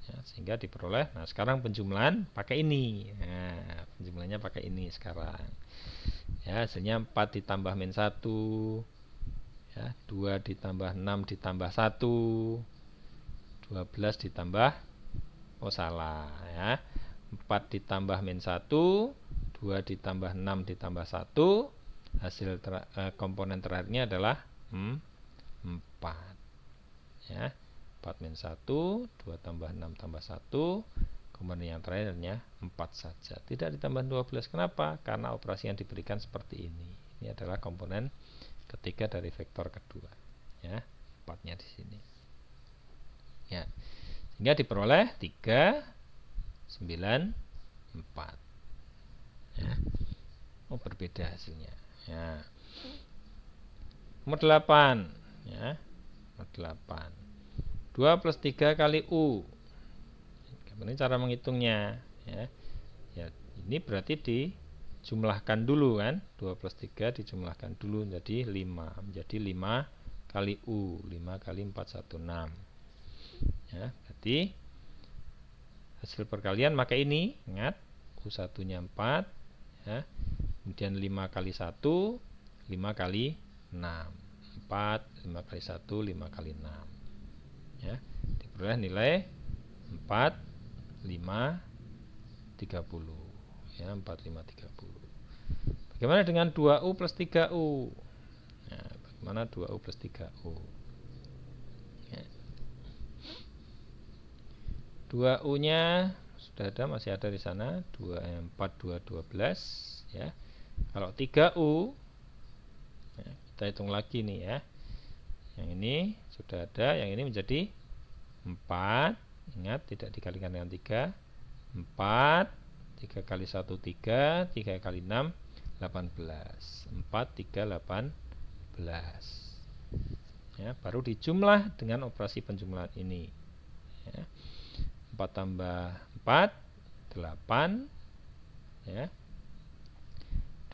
Ya, sehingga diperoleh. Nah, sekarang penjumlahan pakai ini. Nah, penjumlahannya pakai ini sekarang. Ya, hasilnya 4 ditambah min 1. Ya, 2 ditambah 6 ditambah 1. 12 ditambah, oh salah ya, 4 ditambah min 1, 2 ditambah 6 ditambah 1, hasil komponen terakhirnya adalah 4 ya, 4 min 1, 2 tambah 6 tambah 1, komponen yang terakhirnya 4 saja, tidak ditambah 12. Kenapa? Karena operasi yang diberikan seperti ini. Ini adalah komponen ketiga dari vektor kedua ya, 4-nya di sini ya, sehingga diperoleh 3, 9, 4 ya. Oh, berbeda hasilnya ya. Nomor 8 ya, nomor 8, 2 plus 3 kali U. Ini cara menghitungnya ya. Ya, ini berarti dijumlahkan dulu kan, 2 plus 3 dijumlahkan dulu jadi 5, menjadi 5 kali U, 5 kali 4, 1, 6 ya, berarti hasil perkalian maka ini, ingat U1 nya 4 ya, kemudian 5 kali 1, 5 kali 6, 4, 5 kali 1, 5 kali 6 ya, diperoleh nilai 4, 5, 30 ya, 4, 5, 30. Bagaimana dengan 2U plus 3U? Ya, bagaimana 2U plus 3U? Ya. 2U nya sudah ada, masih ada di sana, 2, 4, 2, 12 ya. Kalau 3U ya, kita hitung lagi nih ya. Yang ini sudah ada, yang ini menjadi 4. Ingat tidak dikalikan dengan 3. 4, 3 kali 1, 3, 3 kali 6, 18. 4, 3, 18 ya, baru dijumlah dengan operasi penjumlahan ini ya. 4 tambah 4, 8 ya.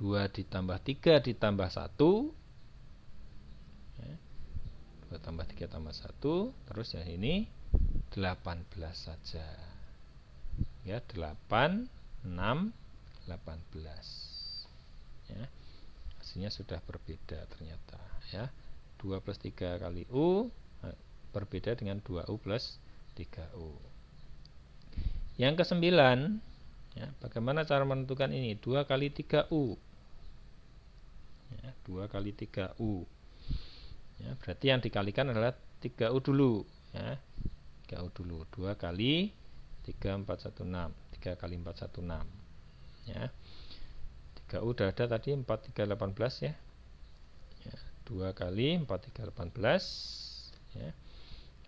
2 ditambah 3 ditambah 1 ya. 2 tambah 3 tambah 1, terus yang ini 18 saja ya, 8, 6, 18 ya. Hasilnya sudah berbeda ternyata ya. 2 plus 3 kali U berbeda dengan 2U plus 3U. Yang ke-9 ya, bagaimana cara menentukan ini? 2 kali 3U ya, 2 kali 3U ya, berarti yang dikalikan adalah 3U dulu ya, 3U dulu. 2 kali 3, 4, 1, 6, 3 kali 4, 1, 6 ya. 3U udah ada tadi, 4, 3, 18 ya, 2 kali 4, 3, 18 ya.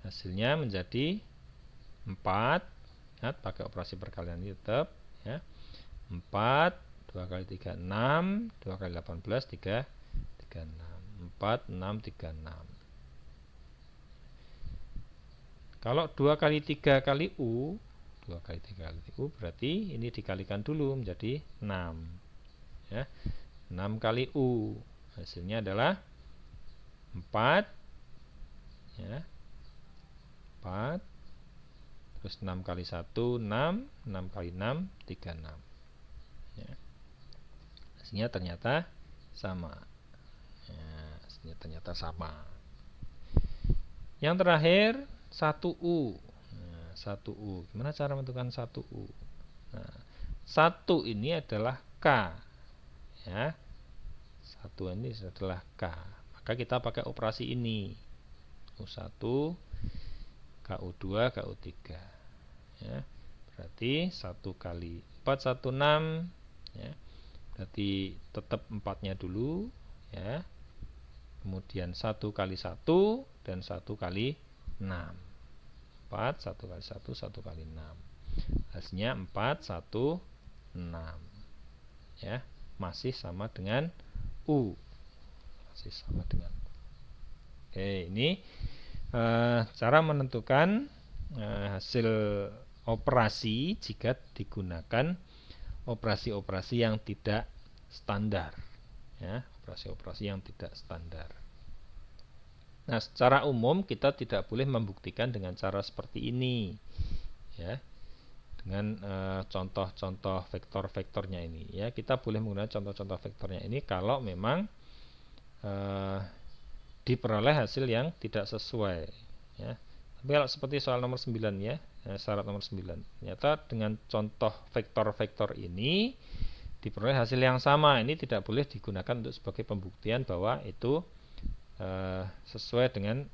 Hasilnya menjadi 4. Ingat pakai operasi perkalian ini tetap ya. 4, 2 kali 3, 6, 2 kali 18, 3, 6, 4, 6, 3, 6. Kalau 2 kali 3 kali U, 2 kali 3 kali U berarti ini dikalikan dulu menjadi 6 ya. 6 kali U, hasilnya adalah 4 ya, 4, terus 6 kali 1, 6, 6 kali 6, 36 ya. Hasilnya ternyata sama ya, hasilnya ternyata sama. Yang terakhir 1U. Nah, 1U, gimana cara menentukan 1U? Nah, 1 ini adalah K ya. 1 ini adalah K. Maka kita pakai operasi ini. U1, KU2, KU3. Ya. Berarti 1 kali 4, 16. Ya. Berarti tetap 4-nya dulu. Ya. Kemudian 1 kali 1 dan 1 kali 6. 4, 1 kali 1, 1 kali 6. Hasilnya 4, 1, 6. Ya. Masih sama dengan U. Masih sama dengan U. Oke, ini cara menentukan hasil operasi jika digunakan operasi-operasi yang tidak standar, ya, operasi-operasi yang tidak standar. Nah, secara umum kita tidak boleh membuktikan dengan cara seperti ini, ya, dengan contoh-contoh vektor-vektornya ini. Ya, kita boleh menggunakan contoh-contoh vektornya ini kalau memang diperoleh hasil yang tidak sesuai. Ya. Tapi kalau seperti soal nomor 9 ya, syarat nomor 9, ternyata dengan contoh vektor-vektor ini diperoleh hasil yang sama. Ini tidak boleh digunakan untuk sebagai pembuktian bahwa itu sesuai dengan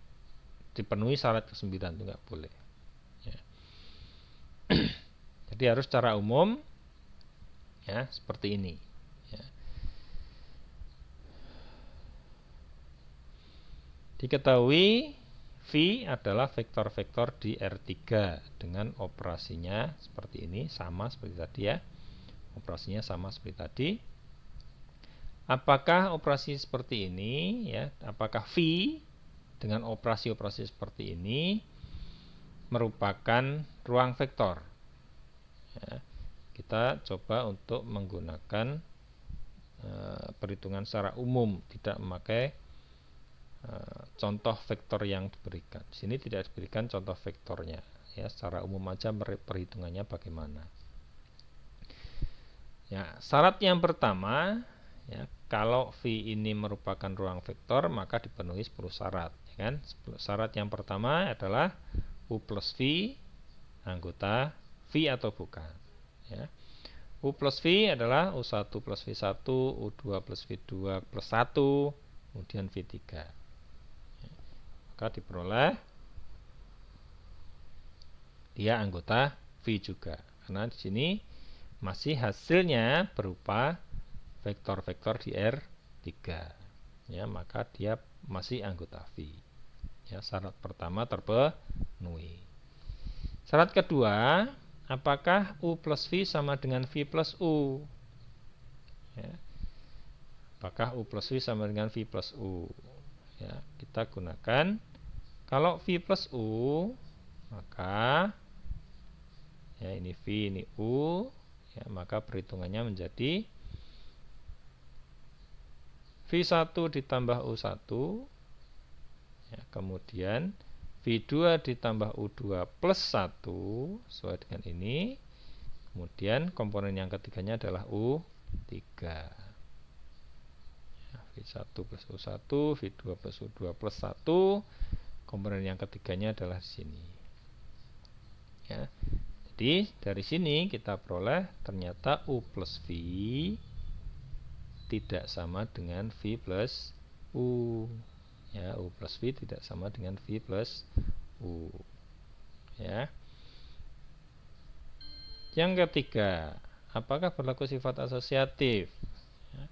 dipenuhi syarat ke-9, itu nggak boleh. Ya. Jadi harus secara umum, ya, seperti ini. Ya. Diketahui V adalah vektor-vektor di R3 dengan operasinya seperti ini, sama seperti tadi ya. Operasinya sama seperti tadi. Apakah operasi seperti ini ya, apakah V dengan operasi-operasi seperti ini merupakan ruang vektor? Ya, kita coba untuk menggunakan perhitungan secara umum, tidak memakai contoh vektor yang diberikan. Di sini tidak diberikan contoh vektornya, ya, secara umum aja perhitungannya bagaimana. Ya, syarat yang pertama, ya, kalau V ini merupakan ruang vektor maka dipenuhi 10 syarat, ya kan? Syarat yang pertama adalah U plus V anggota V atau bukan, ya. U plus V adalah U1 plus V1, U2 plus V2 plus 1, kemudian V3. Ya, maka diperoleh dia anggota V juga, karena di sini masih hasilnya berupa vektor-vektor di R3. Ya, maka dia masih anggota V. Ya, syarat pertama terpenuhi. Syarat kedua, apakah U plus V sama dengan V plus U? Ya. Apakah U plus V sama dengan V plus U? Ya, kita gunakan, kalau V plus U, maka ya ini V, ini U, ya, maka perhitungannya menjadi V1 ditambah U1, ya, kemudian V2 ditambah U2 plus 1 sesuai dengan ini, kemudian komponen yang ketiganya adalah U3, ya, V1 plus U1, V2 plus U2 plus 1, komponen yang ketiganya adalah di sini, ya. Jadi dari sini kita peroleh ternyata U plus V tidak sama dengan V plus U. Ya, U plus V tidak sama dengan V plus U. Ya. Yang ketiga, apakah berlaku sifat asosiatif? Ya.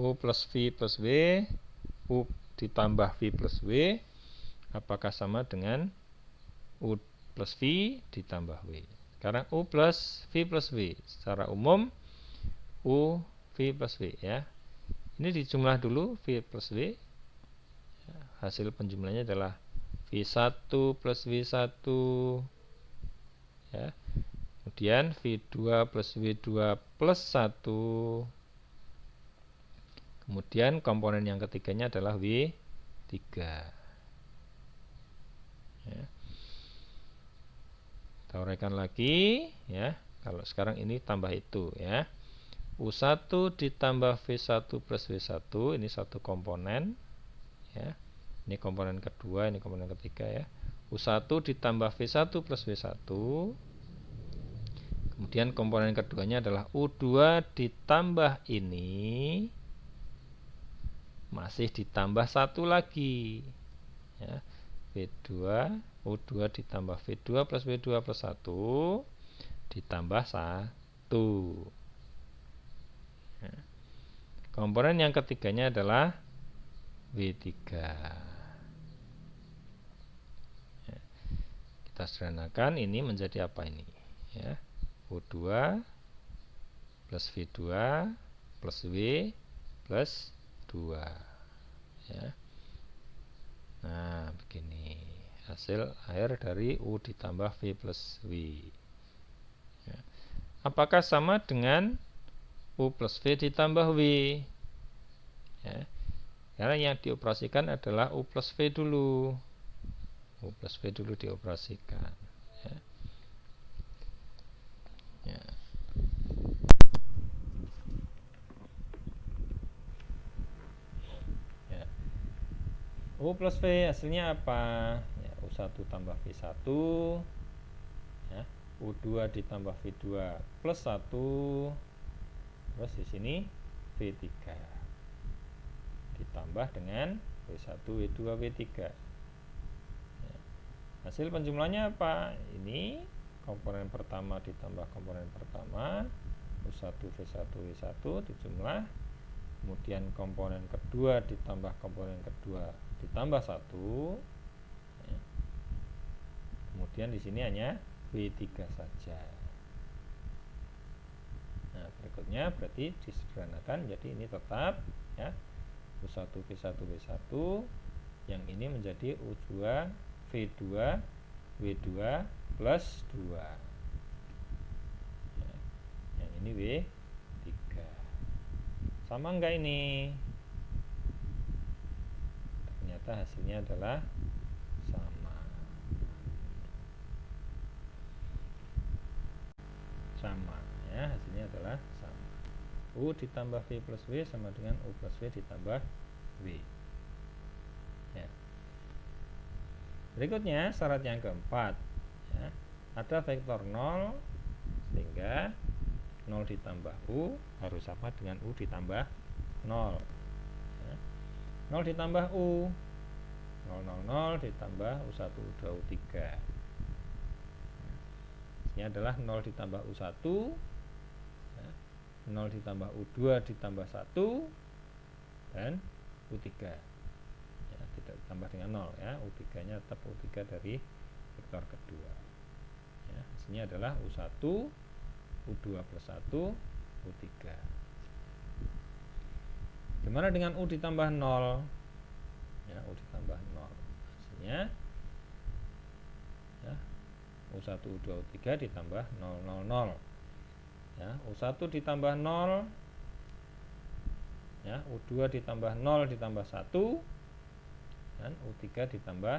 U plus V plus W, U ditambah V plus W, apakah sama dengan U plus V ditambah W? Sekarang U plus V plus W, secara umum U V plus W, ya. Ini dijumlah dulu V plus W. Hasil penjumlahannya adalah V1 plus V1, ya. Kemudian V2 plus V2 plus 1. Kemudian komponen yang ketiganya adalah W3. Ya. Kita uraikan lagi, ya. Kalau sekarang ini tambah itu, ya. U1 ditambah V1 plus W1, ini satu komponen, ya. Ini komponen kedua, ini komponen ketiga, ya. U1 ditambah V1 plus W1, Kemudian komponen keduanya adalah U2 ditambah ini masih ditambah satu lagi, ya, V2 U2 ditambah V2 plus V2 plus 1 ditambah 1. Ya. Komponen yang ketiganya adalah V3. Ya. Kita sederhanakan, ini menjadi apa ini? Ya, U2 plus V2 plus V plus 2. Ya. Nah, begini hasil akhir dari U ditambah V plus V. Ya. Apakah sama dengan U plus V ditambah V? Ya. Karena yang dioperasikan adalah U plus V dulu. U plus V dulu dioperasikan. Ya. Ya. Ya. U plus V hasilnya apa? Ya, U1 tambah V1, ya, U2 ditambah V2 plus 1, terus di sini V3 ditambah dengan V1, V2, V3. Ya. Hasil penjumlahannya apa? Ini komponen pertama ditambah komponen pertama, U1, V1, V1 dijumlah, kemudian komponen kedua ditambah komponen kedua ditambah 1, ya. Kemudian di sini hanya V3 saja. Nah, berikutnya berarti disederhanakan, jadi ini tetap, ya, U1 V1 V1, yang ini menjadi U2 V2 W2 plus 2, ya, yang ini W3. Sama enggak ini? Ternyata hasilnya adalah sama, ya, hasilnya adalah sama. U ditambah V plus W sama dengan U plus W ditambah W. Ya. Berikutnya syarat yang keempat, ya, ada vektor 0 sehingga 0 ditambah U harus sama dengan U ditambah 0. Ya. 0 ditambah U, 0, 0, 0 ditambah U1, U2, U3. Ini adalah 0 ditambah U1, ya, 0 ditambah U2 ditambah 1 dan U3, ya, tidak ditambah dengan 0, ya, U3 nya tetap U3 dari vektor kedua, ya, hasilnya adalah U1 U2 plus 1 U3. Gimana dengan U ditambah 0? Ya, U ditambah 0 hasilnya, ya, U1 U2 U3 ditambah 0, 0, 0. Ya, U1 ditambah 0, ya, U2 ditambah 0 ditambah 1 dan U3 ditambah,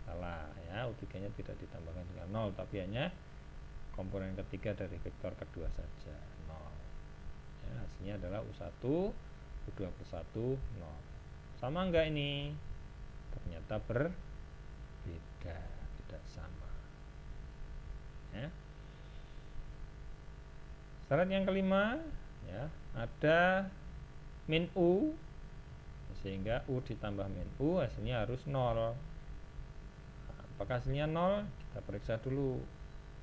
salah, ya, U3 nya tidak ditambahkan dengan 0 tapi hanya komponen ketiga dari vektor kedua saja, 0. Ya, hasilnya adalah U1 U2 plus 1 0. Sama enggak ini? Ternyata berbeda, tidak sama, ya. Syarat yang kelima, ya, ada min U, sehingga U ditambah min U hasilnya harus 0. Nah, apakah hasilnya 0? Kita periksa dulu.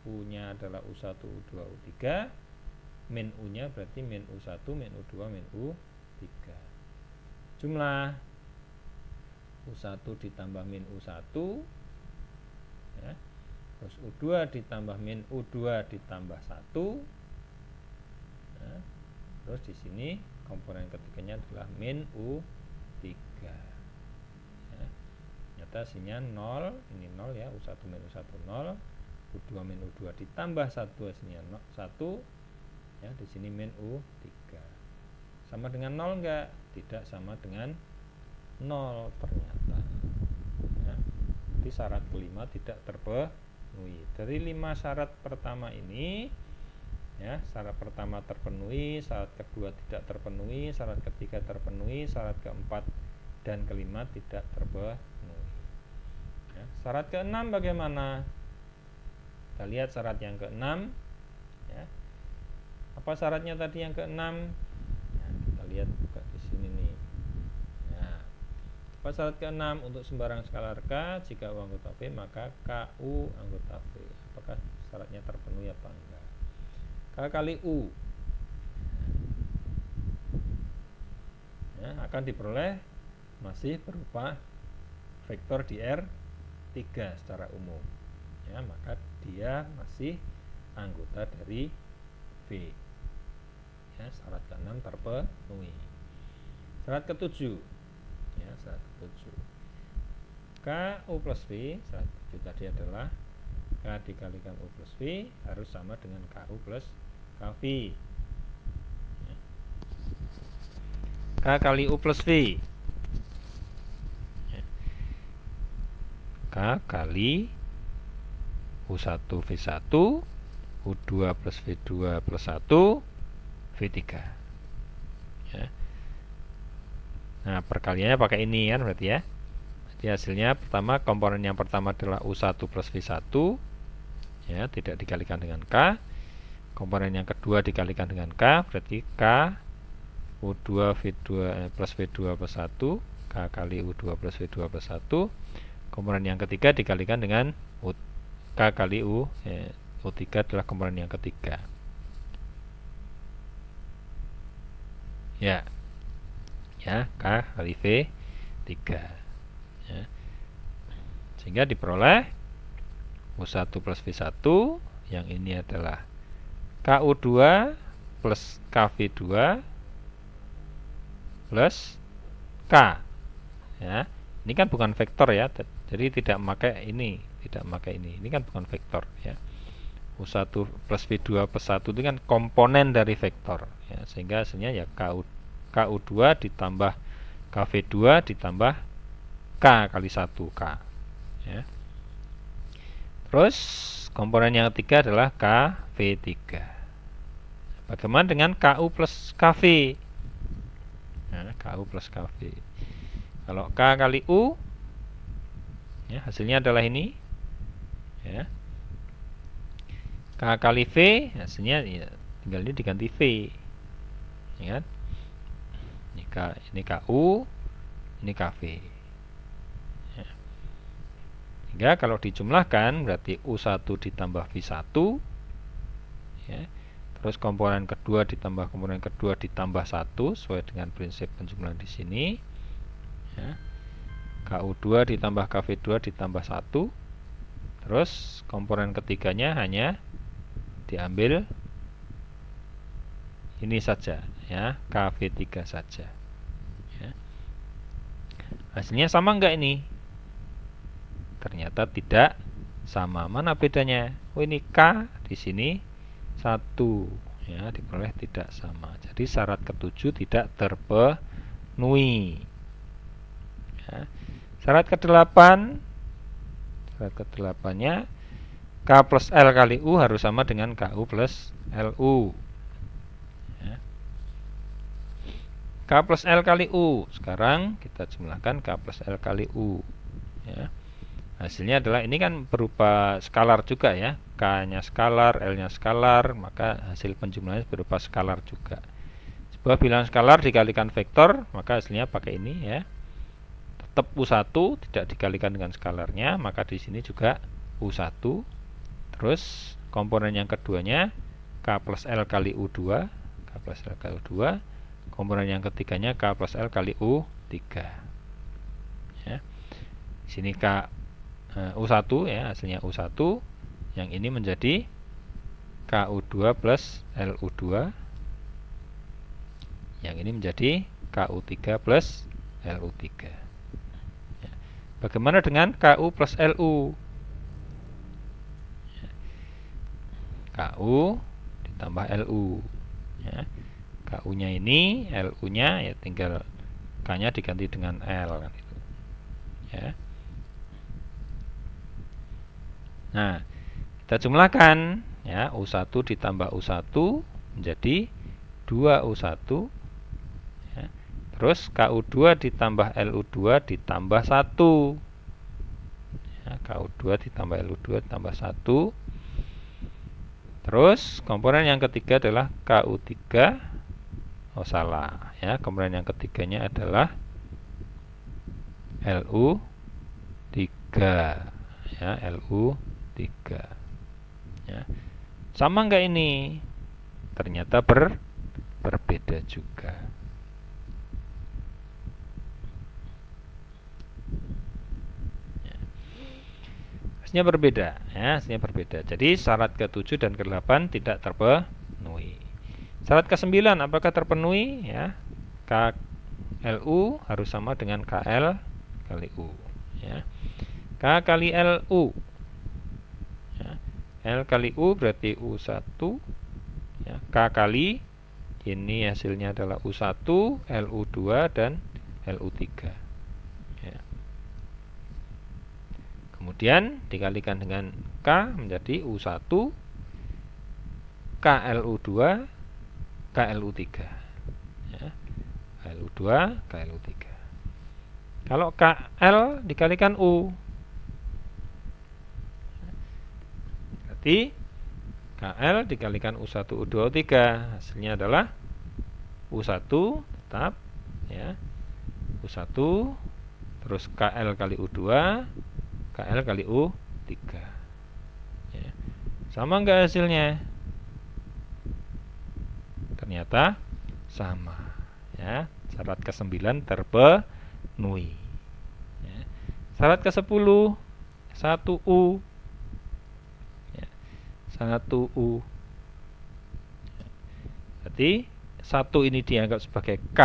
U nya adalah U1 U2 U3, min U nya berarti min U1 min U2 min U3. Jumlah U1 ditambah min U1, ya, terus U2 ditambah min U2 ditambah 1, ya, terus di sini komponen ketiganya adalah min U3, ya. Nyata hasilnya 0, ini 0, ya, U1 min U1 0, U2 min U2 ditambah 1 hasilnya 1, ya, di sini min U3. Sama dengan 0 enggak? Tidak sama dengan 0 ternyata, ya. Jadi syarat kelima tidak terpenuhi. Dari 5 syarat pertama ini, ya, syarat pertama terpenuhi, syarat kedua tidak terpenuhi, syarat ketiga terpenuhi, syarat keempat dan kelima tidak terpenuhi, ya. Syarat keenam bagaimana? Kita lihat syarat yang ke-6 ya. Apa syaratnya tadi yang ke-6? Nah, kita lihat buka di sini nih. Nah, apa syarat ke-6? Untuk sembarang skalar K, jika U anggota V, maka KU anggota V. Apakah syaratnya terpenuhi apa enggak? K kali U ya, akan diperoleh masih berupa vektor di R3 secara umum ya, maka dia masih anggota dari V ya, syarat ke-6 terpenuhi. Syarat ke-7 ya, syarat ke-7 KU plus V, syarat ke-7 tadi adalah K dikalikan U plus V harus sama dengan KU plus KV ya. K kali U plus V ya. K kali U1 V1 U2 plus V2 plus 1 V3 ya. Nah, perkaliannya pakai ini kan berarti ya. Jadi hasilnya pertama, komponen yang pertama adalah U1 plus V1 ya, tidak dikalikan dengan K. Komponen yang kedua dikalikan dengan K, berarti K U2 V2 plus V2 plus 1 K kali U2 plus V2 plus 1. Komponen yang ketiga dikalikan dengan K kali U3 adalah komponen yang ketiga ya, K kali V3 ya. Sehingga diperoleh U1 plus V1, yang ini adalah KU2 plus KV2 plus K ya. Ini kan bukan vektor ya, jadi tidak memakai ini, ini kan bukan vektor ya. U1 plus V2 plus 1 itu kan komponen dari vektor ya, sehingga hasilnya ya KU2 ditambah KV2 ditambah K kali 1K ya. Terus komponen yang ketiga adalah KV3. Bagaimana dengan KU plus KV? Nah, KU plus KV. Kalau K kali U ya, hasilnya adalah ini ya. K kali V hasilnya ya, tinggal ini diganti V ya kan? Ini KU, ini KV ya. Hingga kalau dijumlahkan berarti U1 ditambah V1 ya. Terus komponen kedua ditambah komponen kedua ditambah 1 sesuai dengan prinsip penjumlahan di sini ya. KU2 ditambah KV2 ditambah 1. Terus komponen ketiganya hanya diambil ini saja ya, KV3 saja ya. Hasilnya sama enggak ini? Ternyata tidak sama. Mana bedanya? Oh, ini K, di sini 1 ya, diperoleh tidak sama. Jadi syarat ke-7 tidak terpenuhi ya. Syarat ke-8, syarat ke-8-nya K plus L kali U harus sama dengan KU plus LU ya. K plus L kali U, sekarang kita jumlahkan K plus L kali U ya. Hasilnya adalah ini kan berupa skalar juga ya, K-nya skalar, L-nya skalar, maka hasil penjumlahannya berupa skalar juga. Sebuah bilangan skalar dikalikan vektor, maka hasilnya pakai ini ya. Tetap U1 tidak dikalikan dengan skalarnya, maka di sini juga U1. Terus komponen yang keduanya K plus L kali U2, K plus L kali U2. Komponen yang ketiganya K plus L kali U3 ya. Di sini K U1 ya, hasilnya U1. Yang ini menjadi KU2 plus LU2. Yang ini menjadi KU3 plus LU3 ya. Bagaimana dengan KU plus LU? Ya. KU ditambah LU ya. KU nya ini, LU nya ya tinggal K nya diganti dengan L kan itu ya. Nah, kita jumlahkan ya, U1 ditambah U1 menjadi 2U1 ya. Terus KU2 ditambah LU2 ditambah 1 ya, KU2 ditambah LU2 ditambah 1. Terus komponen yang ketiga adalah KU3. Oh salah ya, komponen yang ketiganya adalah LU3 ya, LU3 ya. Sama enggak ini? Ternyata berbeda juga. Hasilnya berbeda ya, hasilnya berbeda. Jadi syarat ke-7 dan ke-8 tidak terpenuhi. Syarat ke-9 apakah terpenuhi ya? KLU harus sama dengan KL kali U ya. K kali LU ya. L kali U berarti U1 ya. K kali ini hasilnya adalah U1, LU2 dan LU3 ya. Kemudian dikalikan dengan K menjadi U1 KLU2 KLU3 ya. KLU2 KLU3. Kalau KL dikalikan U berarti KL dikalikan U1 U2 U3 hasilnya adalah U1 tetap ya. U1 terus KL kali U2 KL kali U3 ya. Sama enggak hasilnya? Ternyata sama ya. Syarat ke-9 terpenuhi ya. Syarat ke-10 1U ya. 1U ya. Berarti 1 ini dianggap sebagai K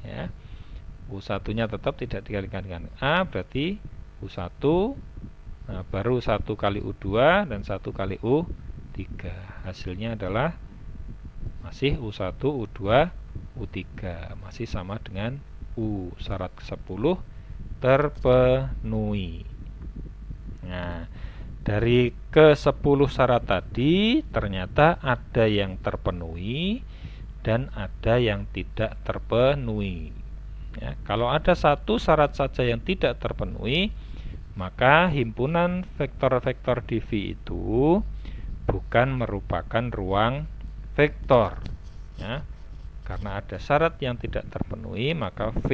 ya. U1 nya tetap tidak dikalikan dengan A, berarti U1 nah, baru 1 kali U2 dan 1 kali U3. Hasilnya adalah masih U1, U2, U3, masih sama dengan U. Syarat ke-10 terpenuhi. Nah, dari ke-10 syarat tadi ternyata ada yang terpenuhi dan ada yang tidak terpenuhi ya. Kalau ada satu syarat saja yang tidak terpenuhi, maka himpunan vektor-vektor di V itu bukan merupakan ruang vektor ya. Karena ada syarat yang tidak terpenuhi, maka V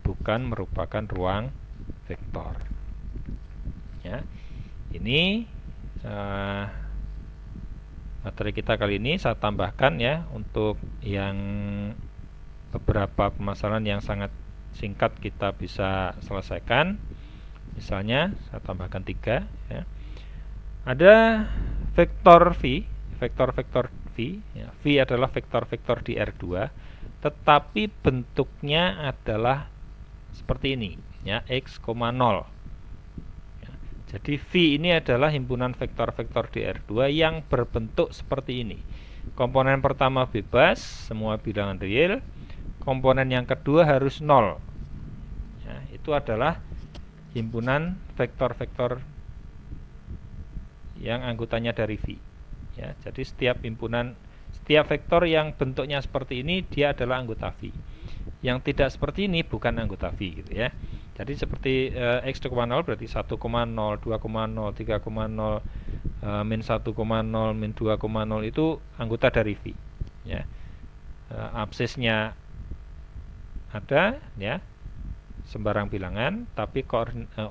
bukan merupakan ruang vektor ya. Ini materi kita kali ini saya tambahkan ya, untuk yang beberapa permasalahan yang sangat singkat kita bisa selesaikan. Misalnya saya tambahkan 3 ya. Ada vektor V, vektor-vektor V ya. V adalah vektor-vektor di R2, tetapi bentuknya adalah seperti ini ya, X, 0 ya. Jadi V ini adalah himpunan vektor-vektor di R2 yang berbentuk seperti ini. Komponen pertama bebas, semua bilangan real. Komponen yang kedua harus 0 ya, itu adalah himpunan vektor-vektor yang anggotanya dari V ya. Jadi setiap vektor yang bentuknya seperti ini dia adalah anggota V. Yang tidak seperti ini bukan anggota V gitu ya. Jadi seperti X 0 berarti 1,0, 2,0, 3,0, min 1,0, min 2,0 itu anggota dari V ya. Absisnya ada ya, sembarang bilangan, tapi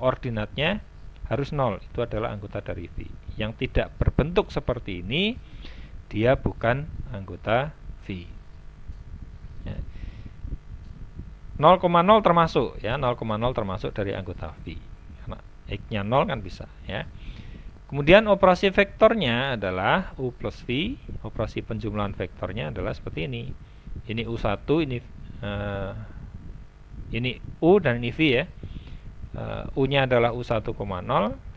ordinatnya harus 0, itu adalah anggota dari V. Yang tidak berbentuk seperti ini dia bukan anggota V ya. 0,0 termasuk ya, 0,0 termasuk dari anggota V karena X-nya 0 kan bisa ya. Kemudian operasi vektornya adalah U plus V. Operasi penjumlahan vektornya adalah seperti ini. Ini U1, ini U dan ini V ya. U-nya adalah U1,0,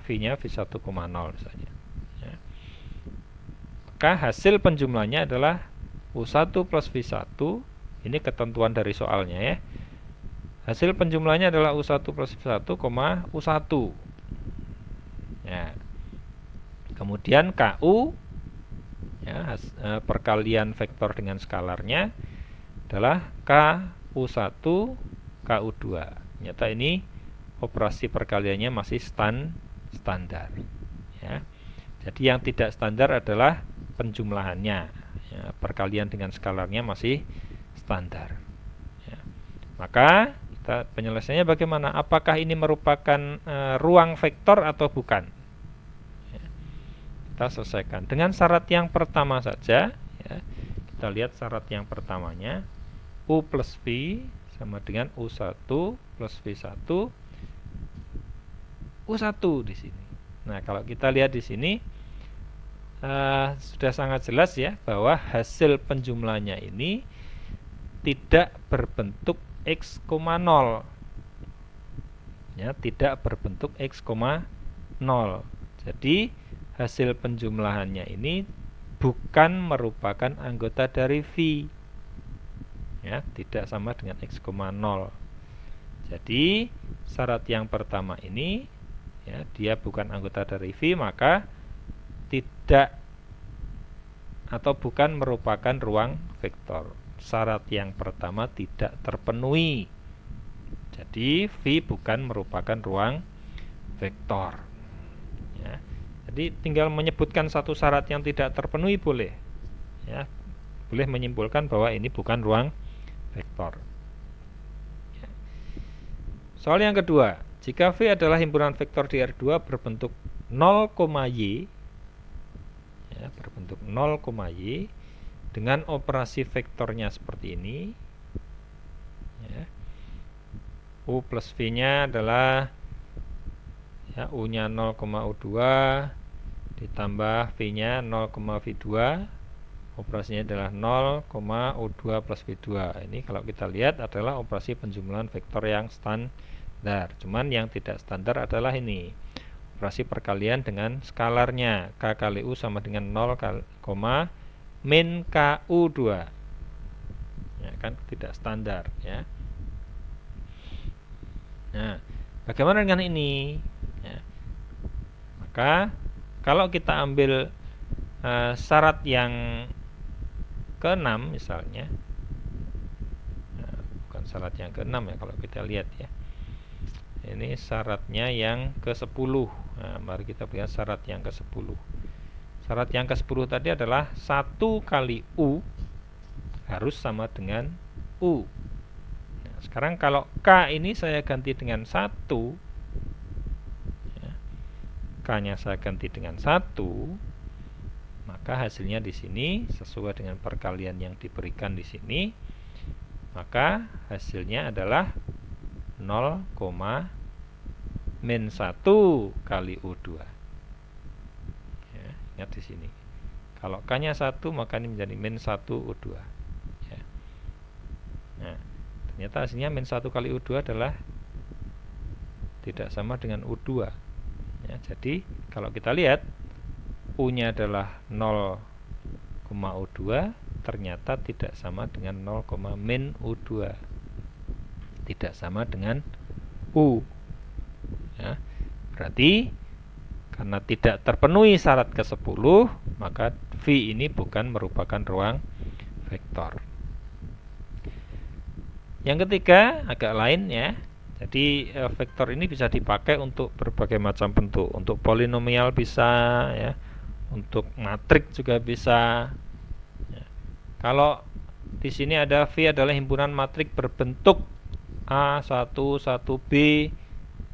V-nya V1,0 misalnya ya. Maka hasil penjumlahnya adalah U1 plus V1. Ini ketentuan dari soalnya ya. Hasil penjumlahnya adalah U1 plus V1, U1 ya. Kemudian KU ya, perkalian vektor dengan skalarnya adalah KU1 KU2. Ternyata ini operasi perkaliannya masih standar ya. Jadi yang tidak standar adalah penjumlahannya. Ya, perkalian dengan skalarnya masih standar. Ya. Maka penyelesaiannya bagaimana? Apakah ini merupakan ruang vektor atau bukan? Ya. Kita selesaikan dengan syarat yang pertama saja. Ya. Kita lihat syarat yang pertamanya, U plus V sama dengan U1 plus V1 U1 di sini. Nah, kalau kita lihat di sini sudah sangat jelas ya bahwa hasil penjumlahannya ini tidak berbentuk X, 0. Ya, tidak berbentuk X, 0. Jadi hasil penjumlahannya ini bukan merupakan anggota dari V. Ya, tidak sama dengan X, 0. Jadi syarat yang pertama ini ya, dia bukan anggota dari V, maka tidak atau bukan merupakan ruang vektor. Syarat yang pertama tidak terpenuhi. Jadi V bukan merupakan ruang vektor. Ya. Jadi tinggal menyebutkan satu syarat yang tidak terpenuhi boleh. Ya, boleh menyimpulkan bahwa ini bukan ruang vektor. Ya. Soal yang kedua, jika V adalah himpunan vektor di R2 berbentuk 0,y, ya, berbentuk 0,y dengan operasi vektornya seperti ini, ya. U plus V nya adalah ya, U nya 0,U2 ditambah V nya 0,V2, operasinya adalah 0,U2 plus V2. Ini kalau kita lihat adalah operasi penjumlahan vektor yang standar. Cuman yang tidak standar adalah ini, operasi perkalian dengan skalarnya. K kali U sama dengan 0, min KU2. Ya, kan tidak standar ya. Nah, bagaimana dengan ini? Ya. Maka kalau kita ambil syarat yang ke-6 misalnya, nah, bukan syarat yang ke-6 ya kalau kita lihat ya. Ini syaratnya yang ke-10. Nah, mari kita lihat syarat yang ke-10. Syarat yang ke-10 tadi adalah 1 kali U harus sama dengan U. Nah, sekarang kalau K ini saya ganti dengan 1, ya, K-nya saya ganti dengan 1, maka hasilnya di sini sesuai dengan perkalian yang diberikan di sini, maka hasilnya adalah 0, min 1 kali U2. Ya, ingat di sini. Kalau K-nya 1, maka ini menjadi min 1 U2. Ya. Nah, ternyata hasilnya min 1 kali U2 adalah tidak sama dengan U2. Ya, jadi kalau kita lihat U-nya adalah 0,U2, ternyata tidak sama dengan 0, min U2. Tidak sama dengan U. Ya, berarti karena tidak terpenuhi syarat ke-10, maka V ini bukan merupakan ruang vektor. Yang ketiga agak lain ya. Jadi vektor ini bisa dipakai untuk berbagai macam bentuk. Untuk polinomial bisa ya, untuk matrik juga bisa. Ya. Kalau di sini ada V adalah himpunan matrik berbentuk A1, 1B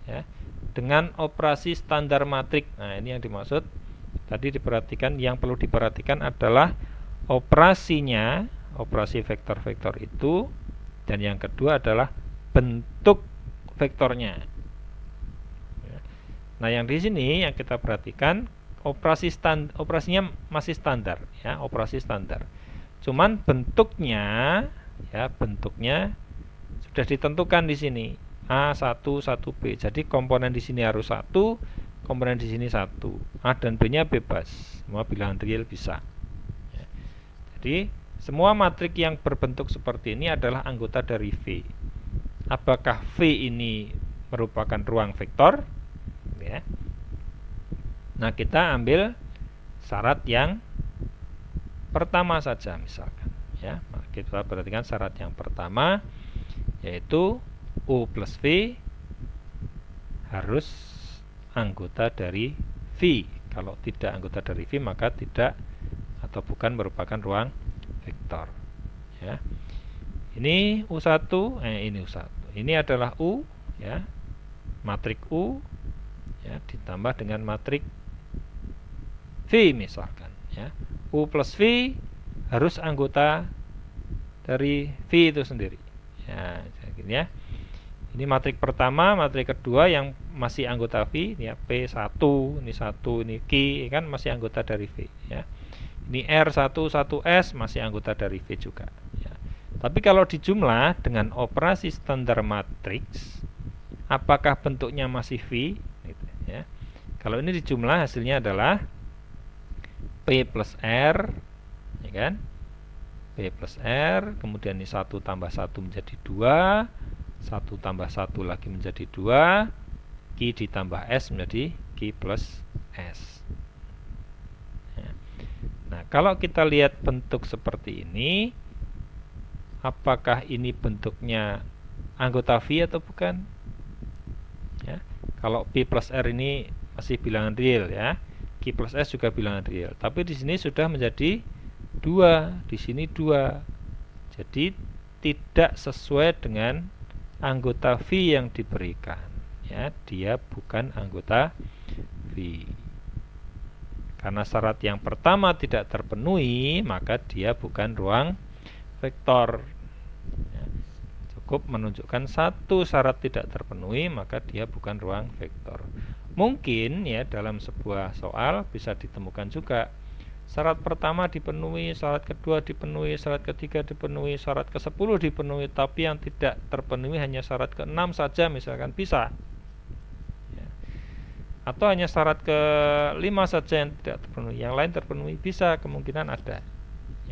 ya, dengan operasi standar matrik. Nah, ini yang dimaksud. Tadi diperhatikan, yang perlu diperhatikan adalah operasinya, operasi vektor-vektor itu, dan yang kedua adalah bentuk vektornya. Nah, yang di sini yang kita perhatikan operasinya masih standar ya, operasi standar. Cuman bentuknya ya, bentuknya sudah ditentukan di sini. A1, 1B. Jadi komponen di sini harus 1, komponen di sini 1. A dan B-nya bebas. Semua bilangan real bisa. Ya. Jadi semua matrik yang berbentuk seperti ini adalah anggota dari V. Apakah V ini merupakan ruang vektor? Ya. Nah, kita ambil syarat yang pertama saja misalkan. Ya, kita perhatikan syarat yang pertama, yaitu U plus V harus anggota dari V Kalau tidak anggota dari V maka tidak atau bukan merupakan ruang vektor. Ya. Ini U1, ini U1. Ini adalah U, ya. Matrik U, ya, ditambah dengan matrik V misalkan, ya. U plus V harus anggota dari V itu sendiri. Ya, gini ya. Ini matrik pertama, matrik kedua yang masih anggota V, ya, P1, ini 1, ini Q, kan masih anggota dari V, ya. Ini R1, 1S masih anggota dari V juga, ya. Tapi kalau dijumlah dengan operasi standar matriks, apakah bentuknya masih V? Gitu, ya. Kalau ini dijumlah hasilnya adalah P plus R, ya kan? P plus R, kemudian ini 1 tambah 1 menjadi 2, 1 tambah 1 lagi menjadi 2, Q ditambah S menjadi Q plus S. Ya. Nah, kalau kita lihat bentuk seperti ini, apakah ini bentuknya anggota V atau bukan? Ya. Kalau P plus R ini masih bilangan real, ya. Q plus S juga bilangan real. Tapi di sini sudah menjadi 2, di sini 2. Jadi tidak sesuai dengan anggota V yang diberikan, ya, dia bukan anggota V. Karena syarat yang pertama tidak terpenuhi, maka dia bukan ruang vektor. Ya, cukup menunjukkan satu syarat tidak terpenuhi, maka dia bukan ruang vektor. Mungkin, ya, dalam sebuah soal bisa ditemukan juga syarat pertama dipenuhi, syarat kedua dipenuhi, syarat ketiga dipenuhi, syarat ke-10 dipenuhi, tapi yang tidak terpenuhi hanya syarat ke-6 saja misalkan, bisa. Ya. Atau hanya syarat ke-5 saja yang tidak terpenuhi, yang lain terpenuhi, bisa, kemungkinan ada.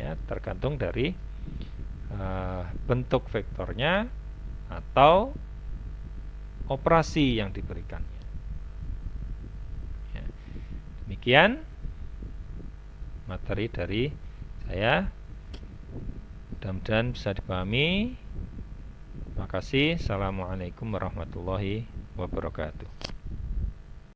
Ya, tergantung dari bentuk vektornya atau operasi yang diberikannya. Ya. Demikian materi dari saya, mudah-mudahan bisa dipahami. Terima kasih. Assalamualaikum warahmatullahi wabarakatuh.